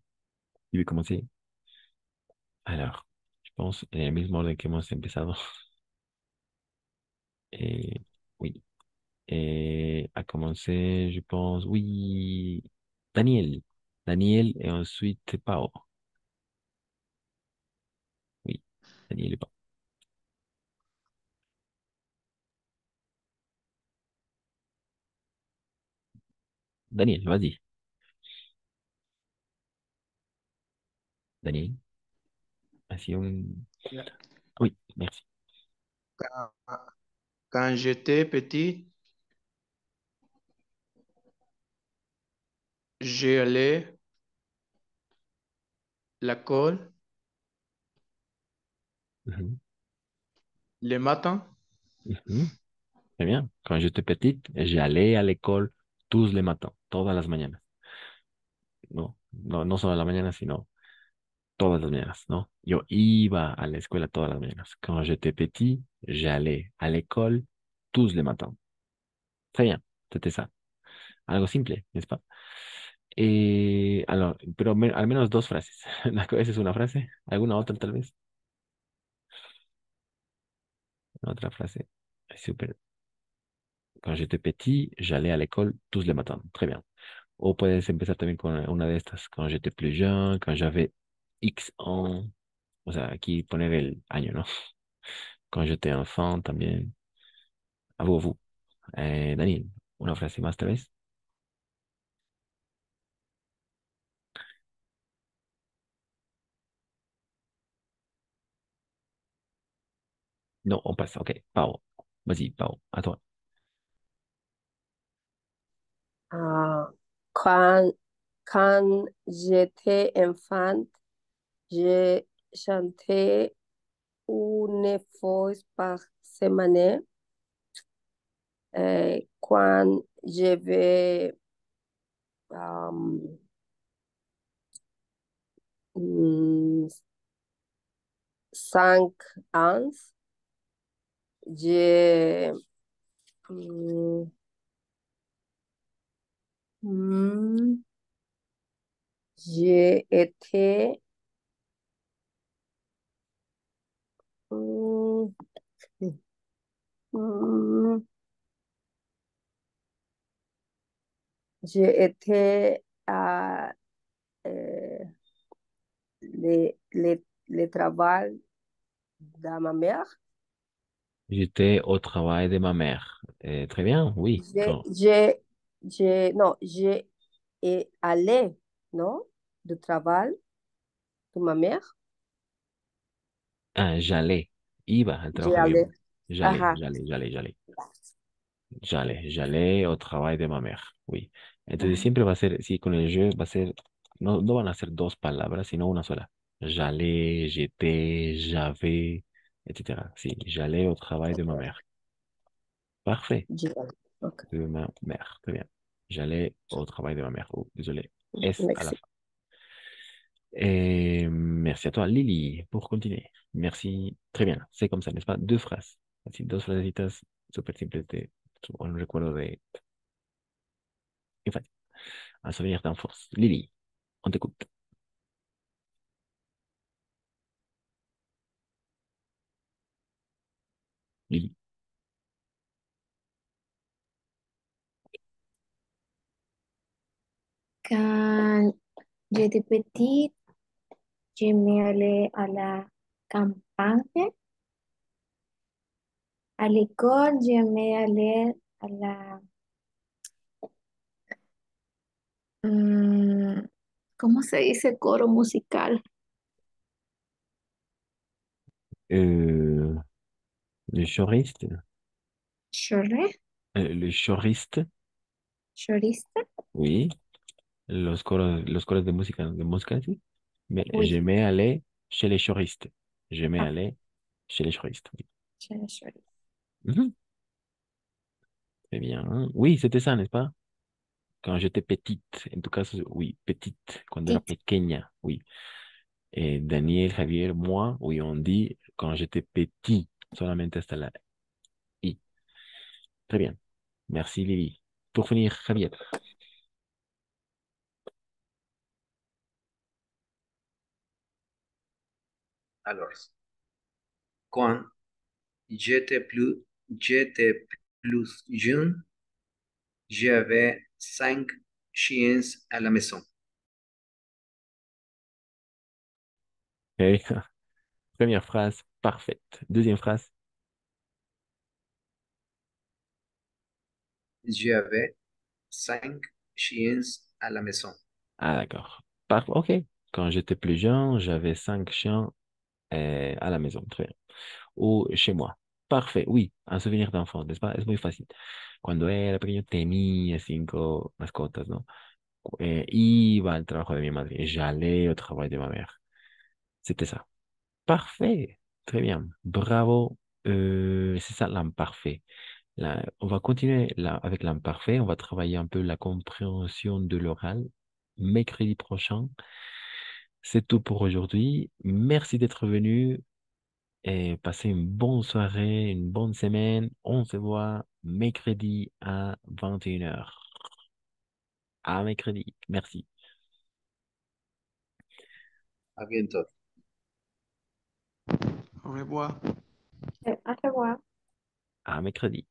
Speaker 12: y como si. Alors, je pense en el mismo orden que hemos empezado. Oui. À commencer, je pense, oui. Daniel. Daniel et ensuite Pao. Oui, Daniel et Pao. Daniel, vas-y. Daniel. Así un... Oui, merci.
Speaker 14: Quand, quand j'étais petit, j'allais à l'école
Speaker 12: Mhm,
Speaker 14: le matin.
Speaker 12: mhm. Très bien. Quand j'étais petite, j'allais à l'école tous les matins, todas las mañanas. No, no, no solo a la mañana, sino todas las mañanas, ¿no? Yo iba a la escuela todas las mañanas. Quand j'étais petit, j'allais à l'école tous les matins. Très bien, c'était ça. Algo simple, n'est-ce pas? Pero al menos dos frases. Esa es una frase. ¿Alguna otra tal vez? Otra frase. Súper. Quand j'étais petit, j'allais à l'école tous les matins. Très bien. O puedes empezar también con una de estas. Quand j'étais plus jeune, quand j'avais X ans. O sea, aquí poner el año, ¿no? Quand j'étais enfant también. A vous. Daniel, una frase más tal vez. Non, on passe. Ok, Pau. Vas-y, Pau, à toi.
Speaker 17: Ah, quand, quand j'étais enfant, je chantais une fois par semaine. Quand j'avais um, 5 ans, j'ai hum, hum, j'ai été hum, hum, j'ai été à le travail de ma mère.
Speaker 12: J'étais au travail de ma mère. Très bien, oui.
Speaker 17: J'ai, j'ai, non, j'ai allé, non, de travail de ma mère.
Speaker 12: Ah, j'allais. Iba al
Speaker 17: J'ai
Speaker 12: trabajo de mi
Speaker 17: allé.
Speaker 12: mamá. J'allais,
Speaker 17: Ajá.
Speaker 12: j'allais, j'allais, j'allais. J'allais au travail de ma mère. Oui. Entonces
Speaker 17: Ajá.
Speaker 12: siempre va a ser, sí, con el je va a ser, no, no van a ser dos palabras, sino una sola. J'allais, j'étais, j'avais, etc. Sí, j'allais au travail de ma mère. Parfait.
Speaker 17: J'ai allé. Ok.
Speaker 12: De ma mère. Très bien. J'allais au travail de ma mère. Oh, désolé. S à la
Speaker 17: Merci.
Speaker 12: fin. Merci à toi, Lily, pour continuer. Merci. Très bien. C'est comme ça, n'est-ce pas? Deux phrases. Así, dos frasecitas súper simples de un recuerdo de infancia. Un souvenir d'enfance. Lily, on t'écoute. Lily.
Speaker 13: Quand j'étais petite, j'aimais aller à la campagne. À l'école, j'aimais aller à la... mm, ¿cómo se dice coro musical?
Speaker 12: Euh, le choriste.
Speaker 13: ¿Choré?
Speaker 12: Le choriste.
Speaker 13: ¿Chorista?
Speaker 12: Oui. Los coros de música, sí. Mais
Speaker 13: Oui,
Speaker 12: j'aimais aller chez les choristes. J'aimais
Speaker 13: ah,
Speaker 12: aller chez les choristes. Oui.
Speaker 13: chorista.
Speaker 12: Mhm. Très bien. Oui, c'était ça, n'est-ce pas? Quand j'étais petite. En tout cas, oui, petite. Cuando era pequeña, oui. Et Daniel, Javier, moi, oui, on dit quand j'étais petit, solamente hasta la I. Très bien. Merci, Lily. Pour finir, Javier.
Speaker 16: Alors, quand j'étais plus jeune, j'avais 5 chiens à la maison.
Speaker 12: Ok. Première phrase, parfaite. Deuxième phrase.
Speaker 16: J'avais 5 chiens à la maison.
Speaker 12: Ah, d'accord. Ok. Quand j'étais plus jeune, j'avais 5 chiens à la maison. Très bien. Ou chez moi. Parfait. Oui, un souvenir d'enfant, n'est-ce pas? Es muy fácil. Cuando era pequeño tenía 5 mascotas, ¿no? Iba al trabajo de mi madre. J'allais au travail de ma mère. C'était ça. Parfait. Très bien. Bravo. C'est ça l'imparfait. On va continuer avec l'imparfait. On va travailler un peu la compréhension de l'oral. Mercredi prochain. C'est tout pour aujourd'hui. Merci d'être venu et passez une bonne soirée, une bonne semaine. On se voit mercredi à 21h. À mercredi. Merci.
Speaker 16: À bientôt.
Speaker 14: Au revoir.
Speaker 13: Au revoir.
Speaker 12: À mercredi.